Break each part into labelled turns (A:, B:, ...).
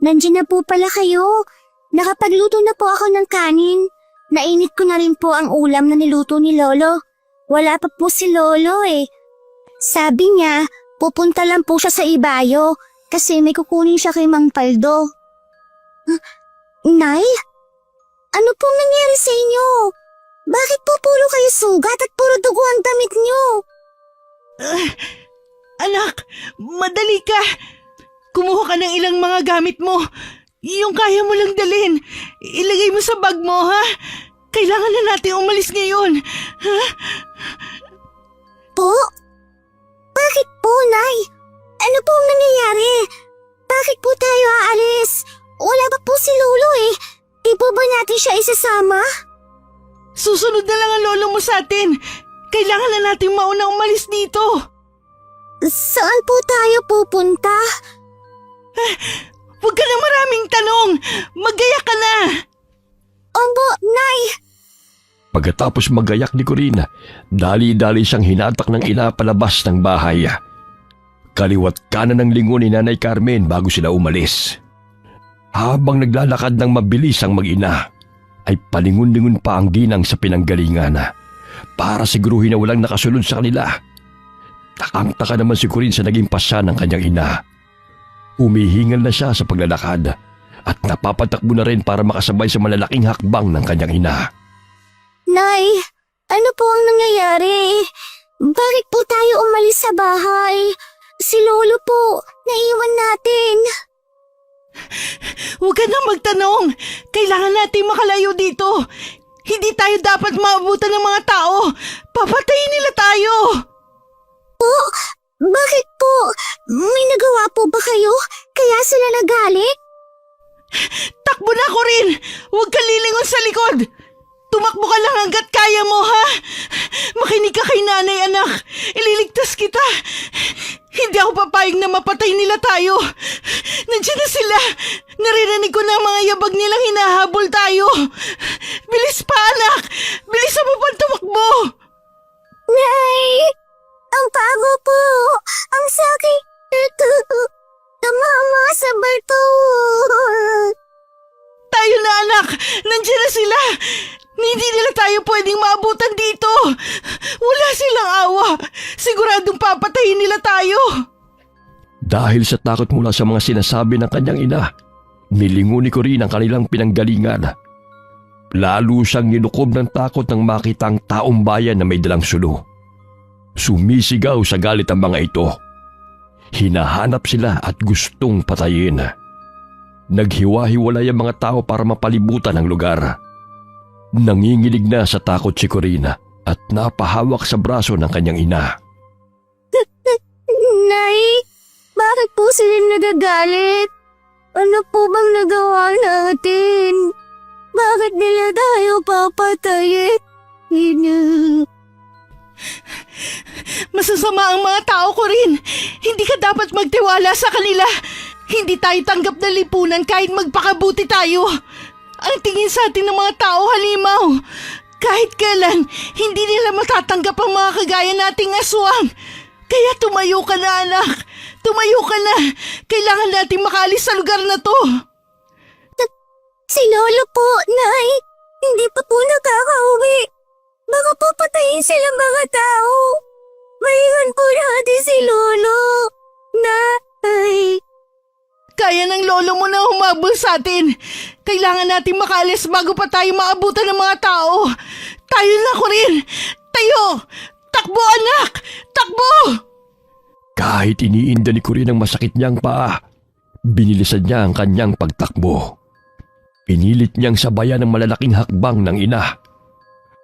A: nandiyan na po pala kayo. Nakapagluto na po ako ng kanin. Nainit ko na rin po ang ulam na niluto ni Lolo. Wala pa po si Lolo eh. Sabi niya, pupunta lang po siya sa Ibayo kasi may kukunin siya kay Mang Paldo. Nay? Ano pong nangyari sa inyo? Bakit po puro kayo sugat at puro dugo ang damit niyo?
B: Anak, madali ka. Kumuha ka ng ilang mga gamit mo. Yung kaya mo lang dalhin. Ilagay mo sa bag mo, ha? Kailangan na natin umalis ngayon. Ha?
A: Po? Bakit po, Nay? Ano po ang nangyayari? Bakit po tayo aalis? Wala pa po si Lolo eh. Di po ba natin siya isasama?
B: Susunod na lang ang lolo mo sa atin. Kailangan na natin mauna umalis dito.
A: Saan po tayo pupunta?
B: Huwag ka na maraming tanong. Magaya ka na.
A: Opo, Nay.
C: Pagkatapos magayak ni Corina, dali-dali siyang hinatak ng ina palabas ng bahay. Kaliwat kanan ng lingon ni Nanay Carmen bago sila umalis. Habang naglalakad ng mabilis ang mag-ina, ay palingon-lingon pa ang ginang sa pinanggalingan para siguruhin na walang nakasunod sa kanila. Takang-taka naman si Corinne sa naging pasya ng kanyang ina. Umihingal na siya sa paglalakad at napapatakbo na rin para makasabay sa malalaking hakbang ng kanyang ina.
A: Nay, ano po ang nangyayari? Bakit po tayo umalis sa bahay? Si Lolo po, naiwan natin.
B: Huwag ka na magtanong. Kailangan natin makalayo dito. Hindi tayo dapat maabutan ng mga tao. Papatayin nila tayo.
A: Po, bakit po? May nagawa po ba kayo? Kaya sila nagalit?
B: Takbo na ko rin. Huwag ka lilingon sa likod. Tumakbo ka lang hanggat kaya mo, ha? Makinig ka kay nanay, anak. Ililigtas kita. Hindi ako papayag na mapatay nila tayo. Nandiyan na sila. Naririnig ko na ang mga yabag nilang hinahabol tayo. Bilis pa, anak. Bilisan mo pang tumakbo.
A: Nay, ang pago po. Ang sakit. Tumama sa bato.
B: Tayo na, anak. Nandiyan na sila. Hindi nila tayo pwedeng maabutan dito. Wala silang awa. Siguradong papatayin nila tayo.
C: Dahil sa takot mula sa mga sinasabi ng kanyang ina, nilingon ni Corinne ang kanilang pinanggalingan. Lalo siyang nilukob ng takot nang makita ang taong bayan na may dalang sulo. Sumisigaw sa galit ang mga ito. Hinahanap sila at gustong patayin. Naghiwa-hiwalay ang mga tao para mapalibutan ang lugar. Nanginginig na sa takot si Corina at napahawak sa braso ng kanyang ina.
A: Nay, bakit po sila nagagalit? Ano po bang nagawa natin? Bakit nila tayo papatayin?
B: Masasama ang mga tao ko rin. Hindi ka dapat magtiwala sa kanila. Hindi tayo tanggap na lipunan kahit magpakabuti tayo. Ang tingin sa atin ng mga tao, halimaw. Kahit kailan, hindi nila matatanggap ang mga kagaya nating aswang. Kaya tumayo ka na, anak. Tumayo ka na. Kailangan nating makaalis sa lugar na to.
A: Si Lolo po, Nay. Hindi pa po nakakauwi. Baka po patayin sila mga tao. Maiwan po natin si Lolo. Nay.
B: Kaya ng lolo mo na humabol sa atin. Kailangan natin makaalis bago pa tayo maabutan ng mga tao. Tayo na ko rin. Tayo! Takbo, anak! Takbo!
C: Kahit iniinda ni Corinne ang masakit niyang paa, binilisan niya ang kanyang pagtakbo. Pinilit niyang sabayan ng malalaking hakbang ng ina.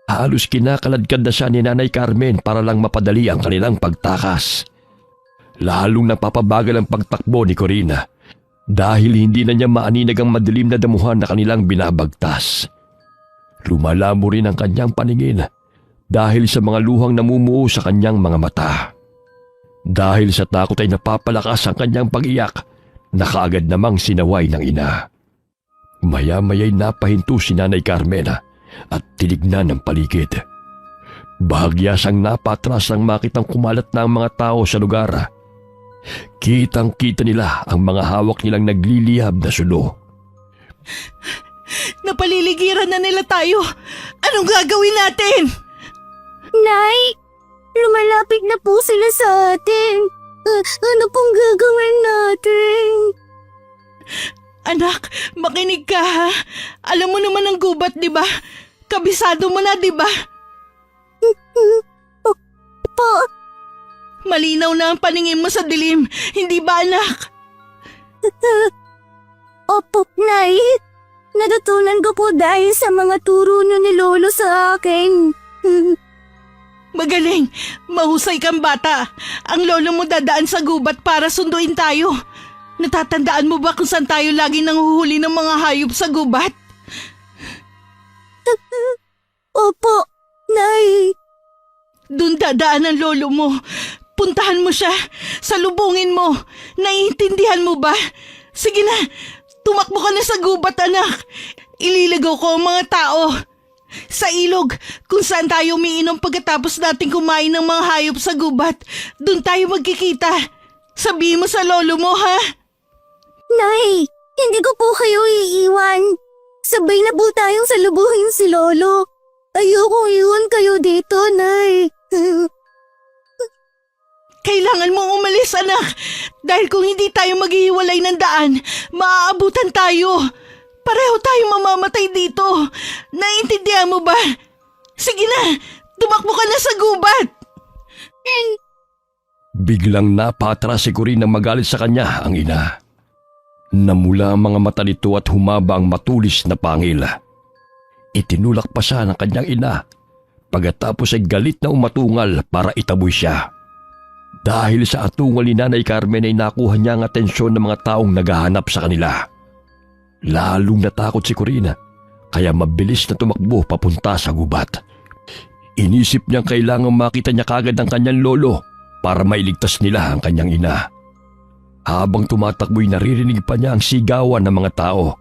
C: Halos kinakaladkad na siya ni Nanay Carmen para lang mapadali ang kanilang pagtakas. Lalong napapabagal ang pagtakbo ni Corina dahil hindi na niya maaninag ang madilim na damuhan na kanilang binabagtas. Lumalamo rin ang kanyang paningin dahil sa mga luhang namumuo sa kanyang mga mata. Dahil sa takot ay napapalakas ang kanyang pag-iyak na kaagad namang sinaway ng ina. Maya-maya'y napahinto si Nanay Carmen at tinignan ng paligid. Bahagya siyang napatras nang makitang kumalat na ang mga tao sa lugar. Kitang-kita nila ang mga hawak nilang nagliliyab na sulo.
B: Napaliligiran na nila tayo. Anong gagawin natin?
A: Nay, lumalapit na po sila sa atin. Ano pong gagawin natin?
B: Anak, makinig ka ha. Alam mo naman ang gubat, di ba? Kabisado mo na, di ba?
A: Po,
B: Malinaw na ang paningin mo sa dilim, hindi ba anak?
A: opo, Nay. Natutunan ko po dahil sa mga turo niyo ni Lolo sa akin.
B: Magaling, mahusay kang bata. Ang lolo mo dadaan sa gubat para sunduin tayo. Natatandaan mo ba kung saan tayo lagi nanguhuli ng mga hayop sa gubat?
A: Opo, Nay.
B: Doon dadaan ang lolo mo. Puntahan mo siya. Salubungin mo. Naiintindihan mo ba? Sige na, tumakbo ka na sa gubat, anak. Ililigaw ko ang mga tao. Sa ilog, kung saan tayo umiinom pagkatapos nating kumain ng mga hayop sa gubat, doon tayo magkikita. Sabihin mo sa lolo mo, ha?
A: Nay, hindi ko po kayo iiwan. Sabay na po tayong salubuhin si Lolo. Ayoko iwan kayo dito, Nay.
B: Kailangan mong umalis, anak. Dahil kung hindi tayo maghihiwalay ng daan, maaabutan tayo. Pareho tayo mamamatay dito. Naiintindihan mo ba? Sige na, tumakbo ka na sa gubat.
C: Biglang napatras si Corinne nang magalit sa kanya ang ina. Namula ang mga mata nito at humaba ang matulis na pangil. Itinulak pa siya ng kanyang ina pagkatapos ay galit na umatungal para itaboy siya. Dahil sa atungal ni Nanay Carmen ay nakuha niya ang atensyon ng mga taong naghahanap sa kanila. Lalong natakot si Corinne kaya mabilis na tumakbo papunta sa gubat. Inisip niyang kailangang makita niya kagad ang kanyang lolo para mailigtas nila ang kanyang ina. Habang tumatakbo'y naririnig pa niya ang sigawan ng mga tao,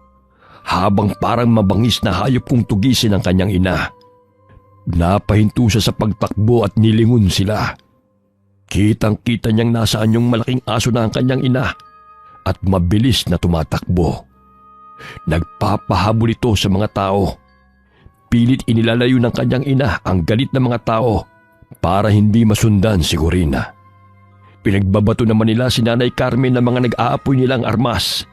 C: habang parang mabangis na hayop kung tugisin ang kanyang ina. Napahinto siya sa pagtakbo at nilingon sila. Kitang-kita niyang nasaan yung malaking aso na ang kanyang ina at mabilis na tumatakbo. Nagpapahabol ito sa mga tao. Pilit inilalayo ng kanyang ina ang galit ng mga tao para hindi masundan si Corinne. Pinagbabato naman nila si Nanay Carmen ng mga nag-aapoy nilang armas.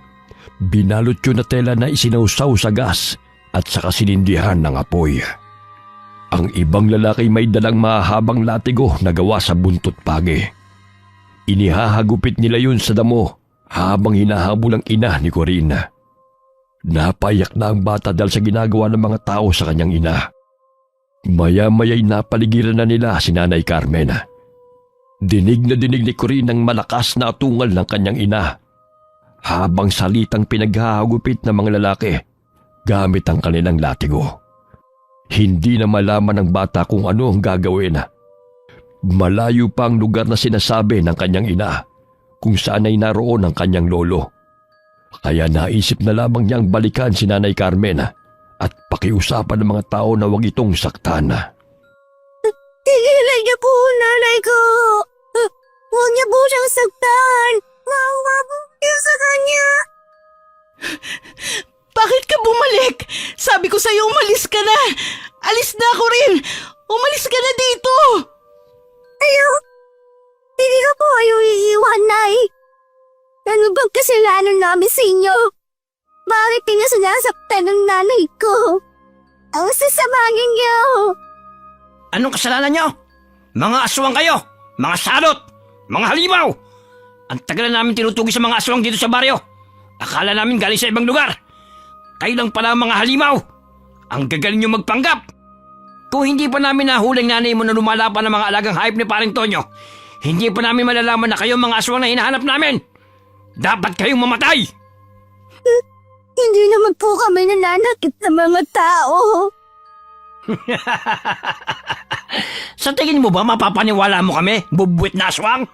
C: Binalot yun na tela na isinausaw sa gas at saka sinindihan ng apoy. Ang ibang lalaki may dalang mahahabang latigo na gawa sa buntot pagi. Inihahagupit nila yun sa damo habang hinahabol ang ina ni Corinne. Napayak na ang bata dahil sa ginagawa ng mga tao sa kanyang ina. Maya-maya'y napaligiran na nila si Nanay Carmen. Dinig na dinig ni Corinne ang malakas na atungal ng kanyang ina habang salitang pinaghahagupit ng mga lalaki gamit ang kanilang latigo. Hindi na malaman ng bata kung ano ang gagawin. Malayo pa ang lugar na sinasabi ng kanyang ina kung saan ay naroon ang kanyang lolo. Kaya naisip na lamang niyang balikan si Nanay Carmen at pakiusapan ng mga tao na huwag itong saktan.
A: Tigilan niyo po, Nanay ko. Huwag niyo po siyang saktan. Maawa po kayo sa kanya.
B: Bakit ka bumalik? Sabi ko sa'yo umalis ka na. Alis na ako rin. Umalis ka na dito.
A: Hindi ko po kayo iiwan, Nay. Ano bang kasalanan namin sa inyo? Bakit pinasinasaktan ng nanay ko? Ang sasama niyo.
D: Anong kasalanan nyo? Mga aswang kayo! Mga salot! Mga halimaw! Ang tagal na namin tinutugi sa mga aswang dito sa baryo. Akala namin galing sa ibang lugar. Kayo lang pala ang mga halimaw. Ang gagaling nyo magpanggap. Kung hindi pa namin nahuling nanay mo na lumalapan ng mga alagang hayop ni Paring Tonyo, hindi pa namin malalaman na kayo mga aswang na hinahanap namin. Dapat kayong mamatay!
A: Hindi naman po kami nananakit sa mga tao.
D: Sa tingin mo ba mapapaniwala mo kami, bubuwit na aswang?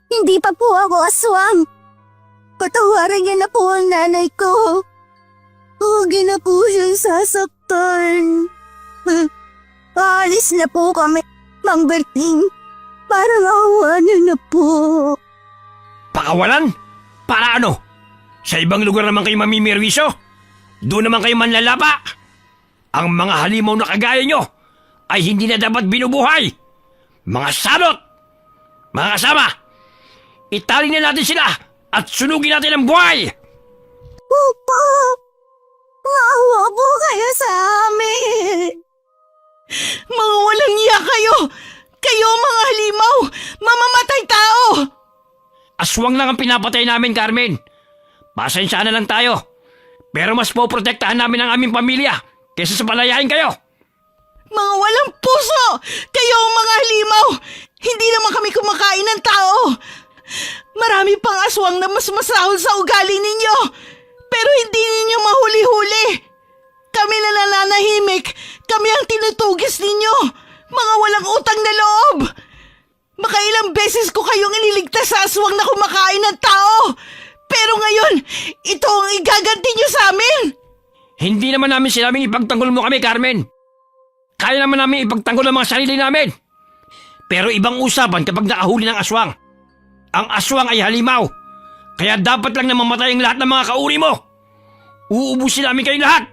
A: Hindi pa po ako aswang. Patawaran niya na po ang nanay ko. Huwag niya na po siyang sasaktan. Aalis na po kami, Mang Berting. Para maawa niyo na po.
D: Pakawalan? Para ano? Sa ibang lugar naman kayo mamimirwiso? Doon naman kayo manlalapa? Ang mga halimaw na kagaya nyo ay hindi na dapat binubuhay. Mga salot! Mga kasama, itali na natin sila at sunugin natin ang buhay!
A: Opo! Maawa po kayo sa amin!
B: Mga walang iya kayo! Kayo mga halimaw! Mamamatay tao!
D: Aswang lang ang pinapatay namin, Carmen. Pasensya na lang tayo. Pero mas poprotektahan namin ang aming pamilya kaysa sa palayain kayo.
B: Mga walang puso! Kayo ang mga halimaw! Hindi naman kami kumakain ng tao! Marami pang aswang na mas masahol sa ugali ninyo! Pero hindi ninyo mahuli-huli! Kami na nananahimik! Kami ang tinutugis ninyo! Mga walang utang na loob! Makailang beses ko kayong iniligtas sa aswang na kumakain ng tao! Pero ngayon, ito ang igaganti nyo sa amin!
D: Hindi naman namin sinabing ipagtanggol mo kami, Carmen. Kaya naman namin ipagtanggol ang mga sarili namin. Pero ibang usapan kapag nakahuli ng aswang. Ang aswang ay halimaw. Kaya dapat lang na mamatay ang lahat ng mga kauri mo. Uubusin namin kayong lahat.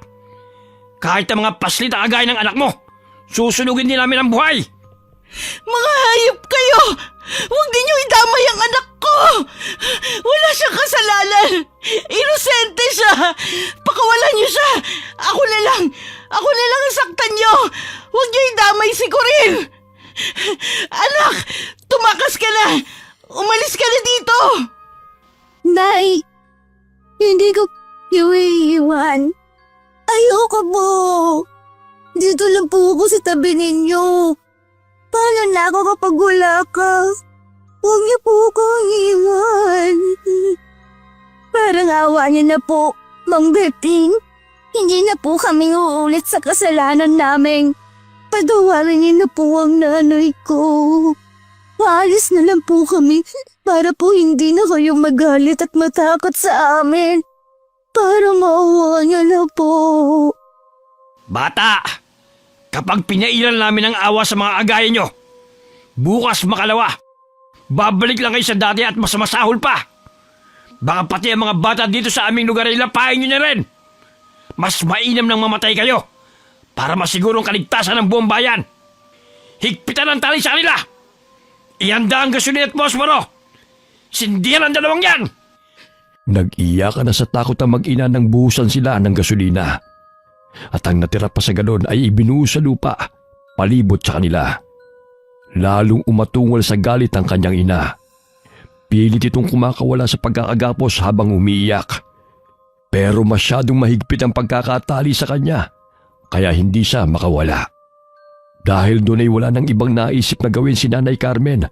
D: Kahit ang mga paslit na kagaya ng anak mo, susunugin din namin ang buhay.
B: Mga hayop kayo! Huwag ninyo idamay ang anak ko! Wala siyang kasalanan! Inosente siya! Pakawalan niyo siya! Ako na lang ang saktan niyo! Huwag niyo idamay si Corinne! Anak! Tumakas ka na! Umalis ka na dito!
A: Nay, hindi ko iiwan. Ayoko po. Dito lang po ako sa tabi ninyo. Paano na ako kapag wala ka? Huwag niyo po akong iwan. Parang awa niyo na po, Mang Berting. Hindi na po kami uulit sa kasalanan namin. Patawarin niyo na po ang nanay ko. Paalis na lang po kami para po hindi na kayo magalit at matakot sa amin. Para maawa niyo na po.
D: Bata, kapag pinailan namin ang awa sa mga agaya nyo, bukas makalawa, babalik lang kayo sa dati at mas masahol pa. Baka pati ang mga bata dito sa aming lugar ay lapain nyo na rin. Mas mainam nang mamatay kayo para masigurong kaligtasan ng buong bayan. Higpitan ang tali sa kanila. Ihanda ang gasolina at posporo. Sindihan ang dalawang yan.
C: Nag-iyakan na sa takot ang mag-ina nang buhusan sila ng gasolina. At ang natira pa sa galon ay ibinuhos sa lupa, palibot sa kanila. Lalong umatungol sa galit ang kanyang ina. Pilit itong kumakawala sa pagkakagapos habang umiiyak. Pero masyadong mahigpit ang pagkakatali sa kanya, kaya hindi siya makawala. Dahil doon ay wala nang ibang naisip na gawin si Nanay Carmen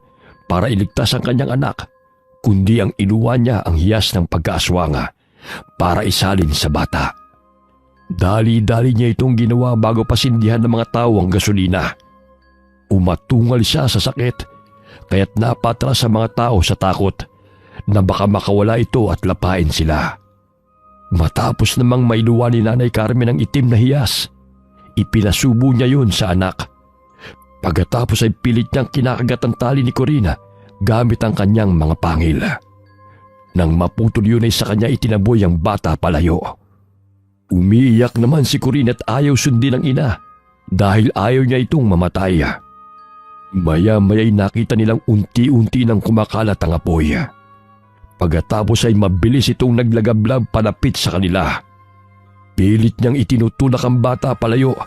C: para iligtas ang kanyang anak, kundi ang iluwan niya ang hiyas ng pagkaaswanga para isalin sa bata. Dali-dali niya itong ginawa bago pasindihan ng mga tao ang gasolina. Umatungal siya sa sakit, kaya't napatras sa mga tao sa takot na baka makawala ito at lapain sila. Matapos namang mailuwan ni Nanay Carmen ang itim na hiyas, ipinasubo niya yun sa anak. Pagkatapos ay pilit niyang kinakagat ang tali ni Corina gamit ang kanyang mga pangil. Nang maputol yun ay sa kanya itinaboy ang bata palayo. Umiiyak naman si Corina at ayaw sundin ang ina dahil ayaw niya itong mamatay. Maya-maya'y nakita nilang unti-unti nang kumakalat ang apoy. Pagkatapos ay mabilis itong naglagablab palapit sa kanila. Pilit niyang itinutulak ang bata palayo.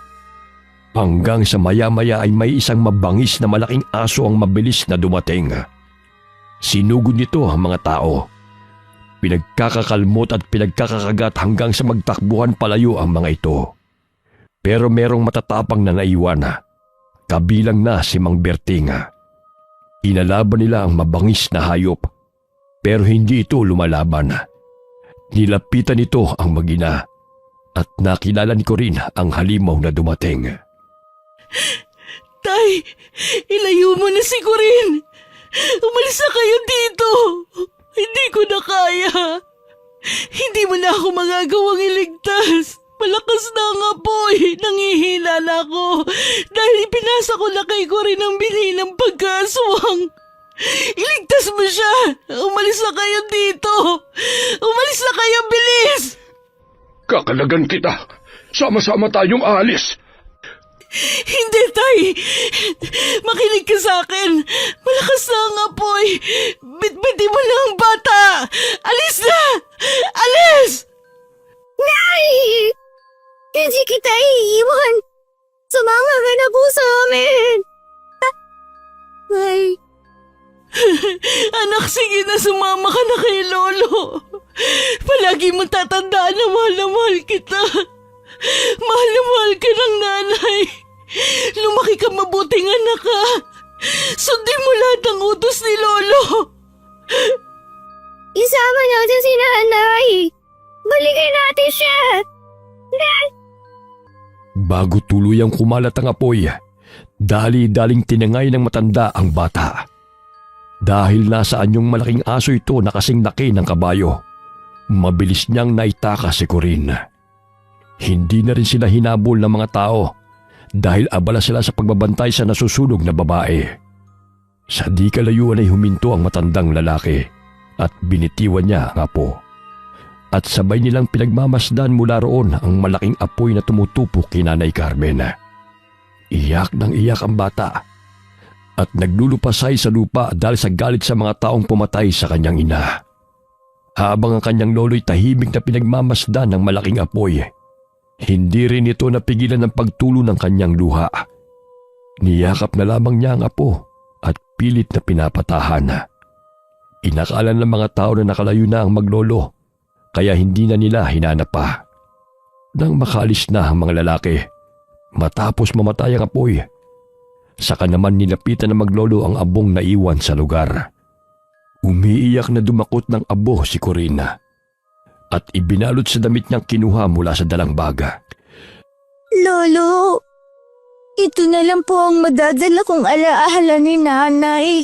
C: Hanggang sa maya-maya ay may isang mabangis na malaking aso ang mabilis na dumating. Sinugod nito ang mga tao. Pinagkakakalmot at pinagkakakagat hanggang sa magtakbuhan palayo ang mga ito. Pero merong matatapang na naiwan. Kabilang na si Mang Berting. Inalaban nila ang mabangis na hayop, pero hindi ito lumalaban. Nilapitan nito ang mag-ina at nakilala ni Corinne ang halimaw na dumating.
B: Tay, ilayo mo na si Corinne. Umalis na kayo dito. Hindi ko na kaya. Hindi mo na ako magagawang iligtas. Malakas na ang apoy. Nangihina na ako. Dahil ipinasa ko na kay Corinne ang binhi ng pagkaswang. Iligtas mo siya! Umalis na kayo dito! Umalis na kayo, bilis!
C: Kakalagan kita. Sama-sama tayong aalis.
B: Hindi, Tay! Makinig ka sa akin! Malakas na ang apoy! Bitbitin mo na ang bata! Alis na! Alis!
A: Nay! Hindi kita iiwan. Sumama ka na po sa amin. Nay,
B: Anak, sige na, sumama ka na kay Lolo. Palagi mo tatandaan na mahal kita. Mahal na mahal ka ng nanay. Lumaki ka mabuting anak ka. Sundin mo lahat ng utos ni Lolo.
A: isama natin si nanay. Balikin natin siya. Nay!
C: Bago tuluyang kumalat ang apoy, dali-daling tinangay ng matanda ang bata. Dahil nasa anyong malaking aso ito na kasing laki ng kabayo, mabilis niyang naitakas si Corinne. Hindi na rin sila hinabol ng mga tao dahil abala sila sa pagbabantay sa nasusunog na babae. Sa di kalayuan ay huminto ang matandang lalaki at binitiwan niya ang apo. At sabay nilang pinagmamasdan mula roon ang malaking apoy na tumutupok kay Nanay Carmen. Iyak ng iyak ang bata at naglulupasay sa lupa dahil sa galit sa mga taong pumatay sa kanyang ina. Habang ang kanyang lolo'y tahimik na pinagmamasdan ng malaking apoy, hindi rin ito napigilan ng pagtulo ng kanyang luha. Niyakap na lamang niya ang apo at pilit na pinapatahan. Inakala ng mga tao na nakalayo na ang maglolo, kaya hindi na nila hinanap pa. Nang makaalis na ang mga lalaki, matapos mamatay ang apoy, saka naman nilapitan ng maglolo ang abong naiwan sa lugar. Umiiyak na dumakot ng abo si Corinne at ibinalot sa damit niyang kinuha mula sa dalang baga.
A: Lolo, ito na lang po ang madadala kong alaala ni nanay.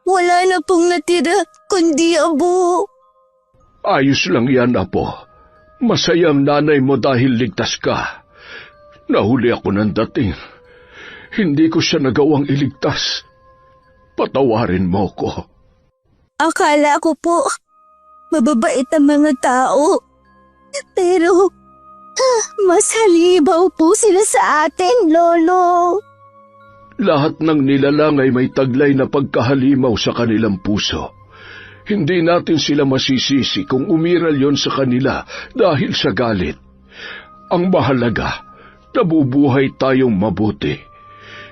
A: Wala na pong natira, kundi abo.
E: Ayos lang yan, Apo. Masayang nanay mo dahil ligtas ka. Nahuli ako ng dating. Hindi ko siya nagawang iligtas. Patawarin mo ko.
A: Akala ko po, mababait ang mga tao. Pero, mas halibaw po sila sa atin, Lolo.
E: Lahat ng nilalang ay may taglay na pagkahalimaw sa kanilang puso. Hindi natin sila masisisi kung umiral yon sa kanila dahil sa galit. Ang mahalaga, nabubuhay tayong mabuti.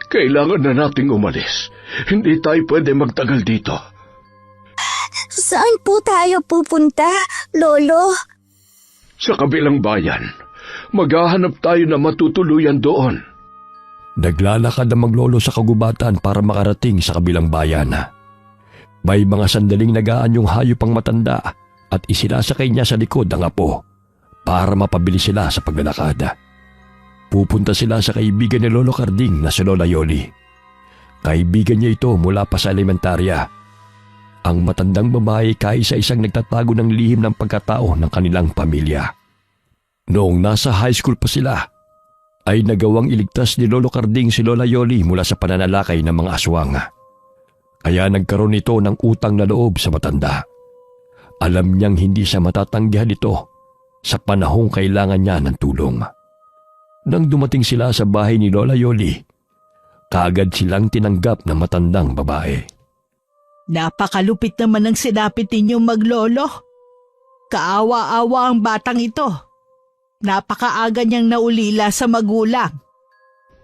E: Kailangan na nating umalis. Hindi tayo pwede magtagal dito.
A: Saan po tayo pupunta, Lolo?
E: Sa kabilang bayan, maghahanap tayo na matutuluyan doon.
C: Naglalakad ang maglolo sa kagubatan para makarating sa kabilang bayan. May mga sandaling nagaan yung hayop ang matanda at isinasakay niya sa likod ang apo para mapabilis sila sa paglalakad. Pupunta sila sa kaibigan ni Lolo Carding na si Lola Yoli. Kaibigan niya ito mula pa sa elementarya. Ang matandang babae kaisa-isang nagtatago ng lihim ng pagkatao ng kanilang pamilya. Noong nasa high school pa sila, ay nagawang iligtas ni Lolo Carding si Lola Yoli mula sa pananalakay ng mga aswang. Kaya nagkaroon ito ng utang na loob sa matanda. Alam niyang hindi siya matatanggihan ito sa panahong kailangan niya ng tulong. Nang dumating sila sa bahay ni Lola Yoli, kaagad silang tinanggap ng matandang babae.
B: Napakalupit naman ng sinapit ninyong maglolo. Kaawa-awa ang batang ito. Napakaaga niyang naulila sa magulang.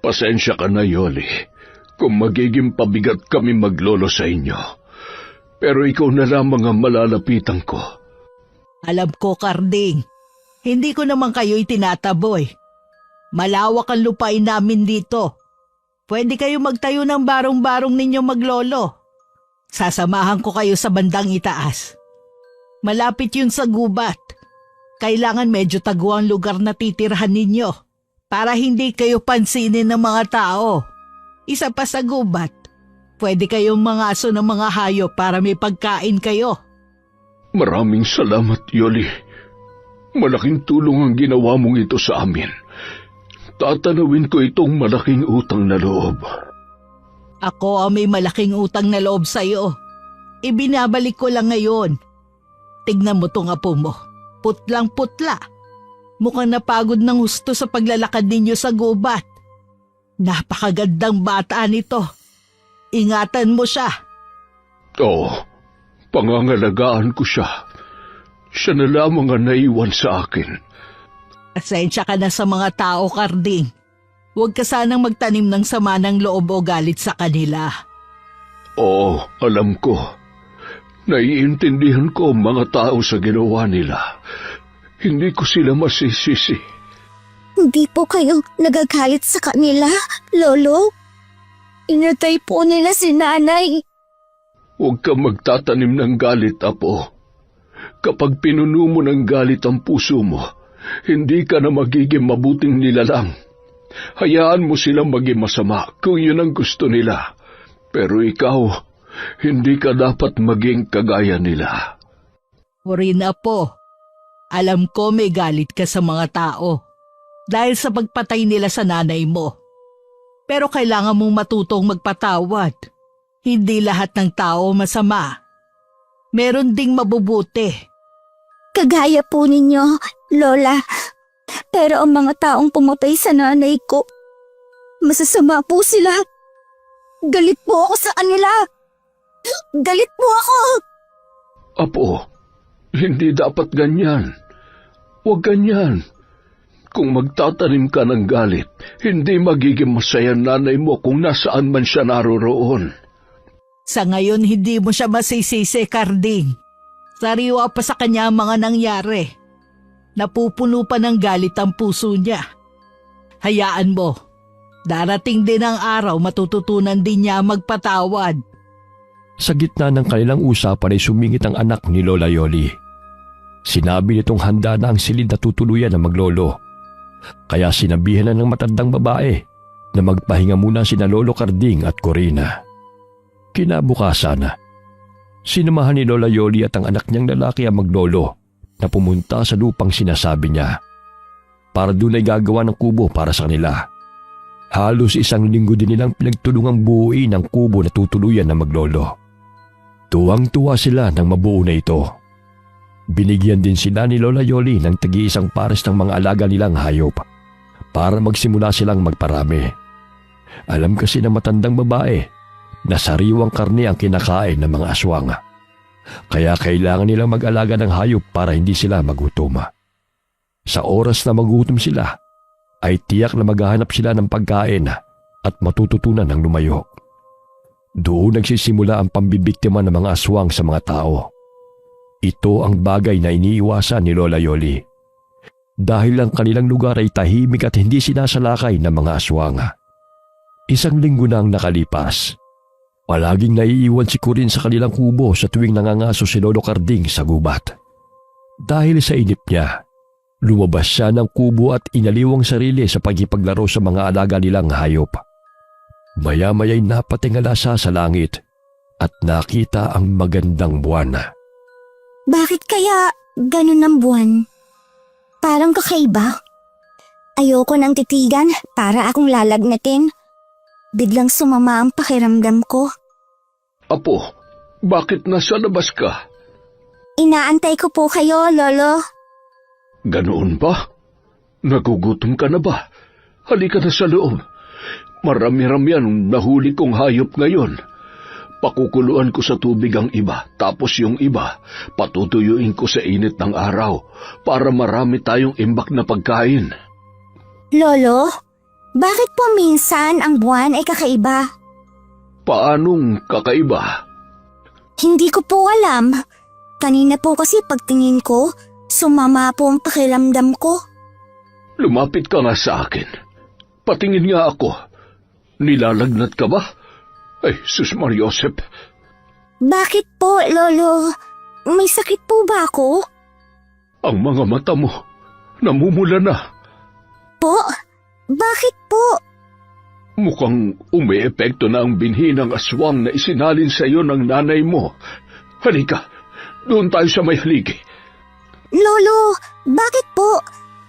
E: Pasensya ka na, Yoli, kung magiging pabigat kami maglolo sa inyo. Pero ikaw na lamang ang malalapitan ko.
B: Alam ko, Carding. Hindi ko naman kayo'y tinataboy. Malawak ang lupain namin dito. Pwede kayo magtayo ng barong-barong ninyo maglolo. Sasamahan ko kayo sa bandang itaas. Malapit yun sa gubat. Kailangan medyo tago ang lugar na titirhan ninyo para hindi kayo pansinin ng mga tao. Isa pa sa gubat, pwede kayong mangaso ng mga hayop para may pagkain kayo.
E: Maraming salamat, Yoli. Malaking tulong ang ginawa mong ito sa amin. Tatanawin ko itong malaking utang na loob.
B: Ako ang may malaking utang na loob sa'yo. Ibinabalik ko lang ngayon. Tignan mo tong apo mo. Putlang-putla. Mukhang napagod ng husto sa paglalakad ninyo sa gubat. Napakagandang bata nito. Ingatan mo siya.
E: Oo, pangangalagaan ko siya. Siya na lamang ang naiwan sa akin.
B: Asensya ka na sa mga tao, Karding. Huwag ka sanang magtanim ng sama ng loob o galit sa kanila.
E: Oo, alam ko. Naiintindihan ko ang mga tao sa ginawa nila. Hindi ko sila masisisi.
A: Hindi po kayo nagagalit sa kanila, Lolo. Inatay po nila si Nanay.
E: Huwag kang magtatanim ng galit, Apo. Kapag pinuno mo ng galit ang puso mo, hindi ka na magiging mabuting nilalang. Hayaan mo silang maging masama kung yun ang gusto nila. Pero ikaw, hindi ka dapat maging kagaya nila.
B: Corin, apo. Alam ko may galit ka sa mga tao dahil sa pagpatay nila sa nanay mo. Pero kailangan mong matutong magpatawad. Hindi lahat ng tao masama. Meron ding mabubuti.
A: Kagaya po ninyo, Lola. Pero ang mga taong pumatay sa nanay ko, masasama po sila. Galit po ako sa kanila. Galit po ako.
E: Apo, hindi dapat ganyan. Huwag ganyan. Kung magtatanim ka ng galit, hindi magiging masaya nanay mo kung nasaan man siya naroroon.
B: Sa ngayon hindi mo siya masisisi, Karding. Sariwa pa sa kanya ang mga nangyari. Napupuno pa ng galit ang puso niya. Hayaan mo. Darating din ang araw matututunan din niya magpatawad.
C: Sa gitna ng kanilang usapan ay sumingit ang anak ni Lola Yoli. Sinabi nitong handa na ang silid na tutuluyan ng maglolo. Kaya sinabihan na ng matandang babae na magpahinga muna sina Lolo Karding at Corina. Kinabukasan, sinamahan ni Lola Yoli at ang anak niyang lalaki ang maglolo na pumunta sa lupang sinasabi niya para doon ay gagawa ng kubo para sa kanila. Halos 1 linggo din nilang pinagtulungang buuin ang kubo na tutuluyan ng maglolo. Tuwang-tuwa sila ng mabuo na ito. Binigyan din sila ni Lola Yoli ng tagi-isang pares ng mga alaga nilang hayop para magsimula silang magparami. Alam kasi ng matandang babae na sariwang karne ang kinakain ng mga aswang. Kaya kailangan nilang mag-alaga ng hayop para hindi sila magutom. Sa oras na magutom sila, ay tiyak na maghahanap sila ng pagkain at matututunan ng lumayo. Doon nagsisimula ang pambibiktima ng mga aswang sa mga tao. Ito ang bagay na iniiwasan ni Lola Yoli. Dahil ang kanilang lugar ay tahimik at hindi sinasalakay ng mga aswang. 1 linggo na ang nakalipas. Palaging naiiwan si Corin sa kanilang kubo sa tuwing nangangaso si Lolo Karding sa gubat. Dahil sa inip niya, lumabas siya ng kubo at inaliwang sarili sa pagkipaglaro sa mga alaga nilang hayop. Maya-maya'y napatingala siya sa langit at nakita ang magandang buwan.
A: Bakit kaya ganun ang buwan? Parang kakaiba. Ayoko nang titigan para akong lalagnatin. Biglang sumama ang pakiramdam ko.
E: Apo, bakit nasa labas ka?
A: Inaantay ko po kayo, Lolo.
E: Ganoon ba? Nagugutom ka na ba? Halika na sa loob. Marami-rami ang nahuli kong hayop ngayon. Pakukuluan ko sa tubig ang iba, tapos yung iba, patutuyuin ko sa init ng araw para marami tayong imbak na pagkain.
A: Lolo, bakit po minsan ang buwan ay kakaiba?
E: Paanong kakaiba?
A: Hindi ko po alam. Kanina po kasi pagtingin ko, sumama po ang pakiramdam ko.
E: Lumapit ka nga sa akin. Patingin nga ako. Nilalagnat ka ba? Ay, Sus Mariosep.
A: Bakit po, Lolo? May sakit po ba ako?
E: Ang mga mata mo, namumula na.
A: Po? Bakit po?
E: Mukhang umiepekto na ang binhi ng aswang na isinalin sa iyo ng nanay mo. Halika, doon tayo sa may haligi.
A: Lolo, bakit po?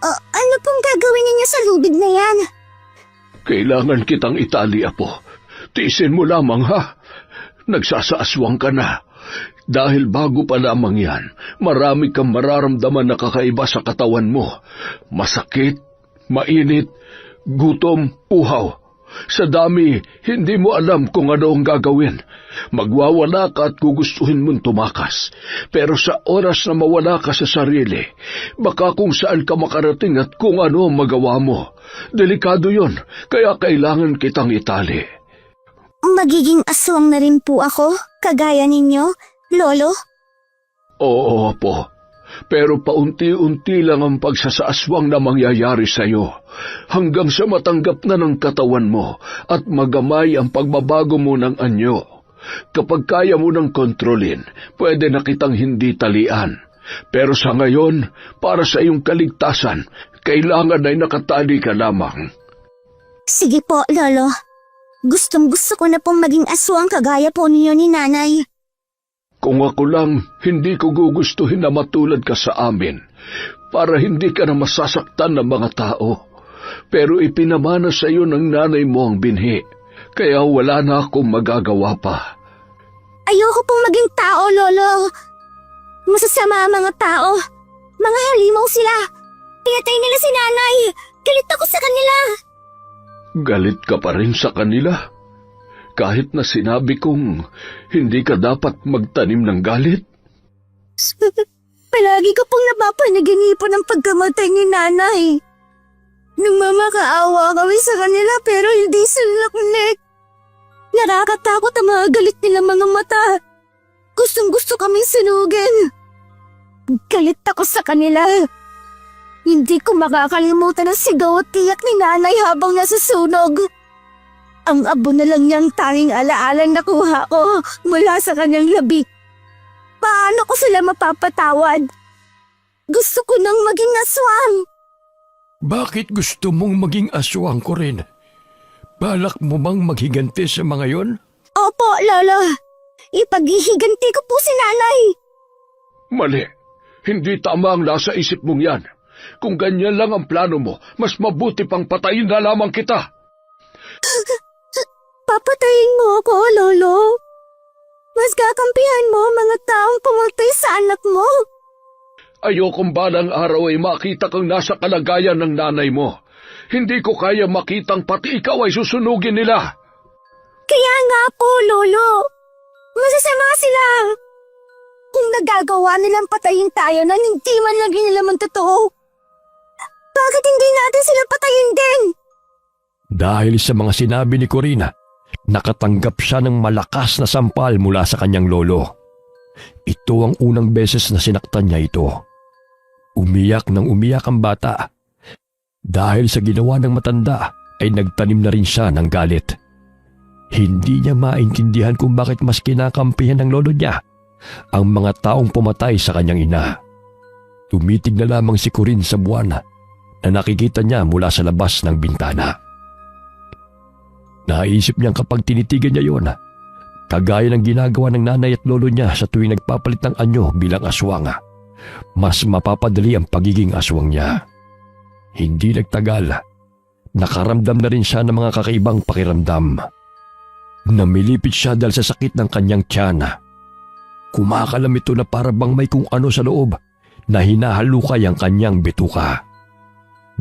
A: Ano pong gagawin ninyo sa lubid na yan?
E: Kailangan kitang itali, Apo. Tiisin mo lamang ha. Nagsasaaswang ka na. Dahil bago pa lamang yan, marami kang mararamdaman na kakaiba sa katawan mo. Masakit, mainit, gutom, uhaw. Sa dami, hindi mo alam kung ano ang gagawin. Magwawala ka at gugustuhin mong tumakas. Pero sa oras na mawala ka sa sarili, baka kung saan ka makarating at kung ano ang magawa mo. Delikado yon, kaya kailangan kitang itali.
A: Magiging aswang na rin po ako, kagaya ninyo, Lolo?
E: Oo po. Pero paunti-unti lang ang pagsasaaswang na mangyayari sa iyo, hanggang sa matanggap na ng katawan mo at magamay ang pagbabago mo ng anyo. Kapag kaya mo nang kontrolin, pwede na kitang hindi talian. Pero sa ngayon, para sa iyong kaligtasan, kailangan ay nakatali ka lamang.
A: Sige po, Lolo. Gustong-gusto ko na pong maging aswang kagaya po ninyo ni Nanay.
E: Kung ako lang, hindi ko gugustuhin na matulad ka sa amin, para hindi ka na masasaktan ng mga tao. Pero ipinamana sa iyo ng nanay mo ang binhi, kaya wala na akong magagawa pa.
A: Ayoko pong maging tao, Lolo. Masasama ang mga tao. Mga halimaw sila. Pinatay nila si Nanay. Galit ako sa kanila.
E: Galit ka pa rin sa kanila? Kahit na sinabi kong hindi ka dapat magtanim ng galit?
A: Palagi ko pong napapanaginipan ng pagkamatay ni Nanay. Nagmamakaawa kami sa kanila pero hindi sila nakunik. Nakakatakot ang mga galit nilang mga mata. Gustong-gusto kaming sunugin. Galit ako sa kanila. Hindi ko makakalimutan ang sigaw at tiyak ni Nanay habang nasusunog. Ang abo na lang niyang tanging alaalang nakuha ko mula sa kanyang labi. Paano ko sila mapapatawad? Gusto ko nang maging aswang.
C: Bakit gusto mong maging aswang ko rin? Balak mo bang maghiganti sa mga yon?
A: Opo, Lolo. Ipaghihiganti ko po si Nanay.
E: Mali. Hindi tama ang nasa isip mong yan. Kung ganyan lang ang plano mo, mas mabuti pang patayin na lamang kita.
A: Papatayin mo ako, Lolo. Mas kakampihan mo ang mga taong pumatay sa anak mo.
E: Ayokong balang araw ay makita kang nasa kalagayan ng nanay mo. Hindi ko kaya makitang pati ikaw ay susunugin nila.
A: Kaya nga po, Lolo. Masasama sila. Kung nagagawa nilang patayin tayo na hindi man lang nila totoo, bakit hindi natin sila patayin din?
C: Dahil sa mga sinabi ni Corina, nakatanggap siya ng malakas na sampal mula sa kanyang lolo. Ito ang unang beses na sinaktan niya ito. Umiyak ng umiyak ang bata. Dahil sa ginawa ng matanda ay nagtanim na rin siya ng galit. Hindi niya maintindihan kung bakit mas kinakampihan ng lolo niya ang mga taong pumatay sa kanyang ina. Tumitig na lamang si Corinne sa buwan na nakikita niya mula sa labas ng bintana. Naisip niyang kapag tinitigan niya yon, kagaya ng ginagawa ng nanay at lolo niya sa tuwing nagpapalit ng anyo bilang aswang, mas mapapadali ang pagiging aswang niya. Hindi nagtagal, nakaramdam na rin siya ng mga kakaibang pakiramdam. Namilipit siya dahil sa sakit ng kanyang tiyan. Kumakalam ito na para bang may kung ano sa loob na hinahalukay ang kanyang bituka.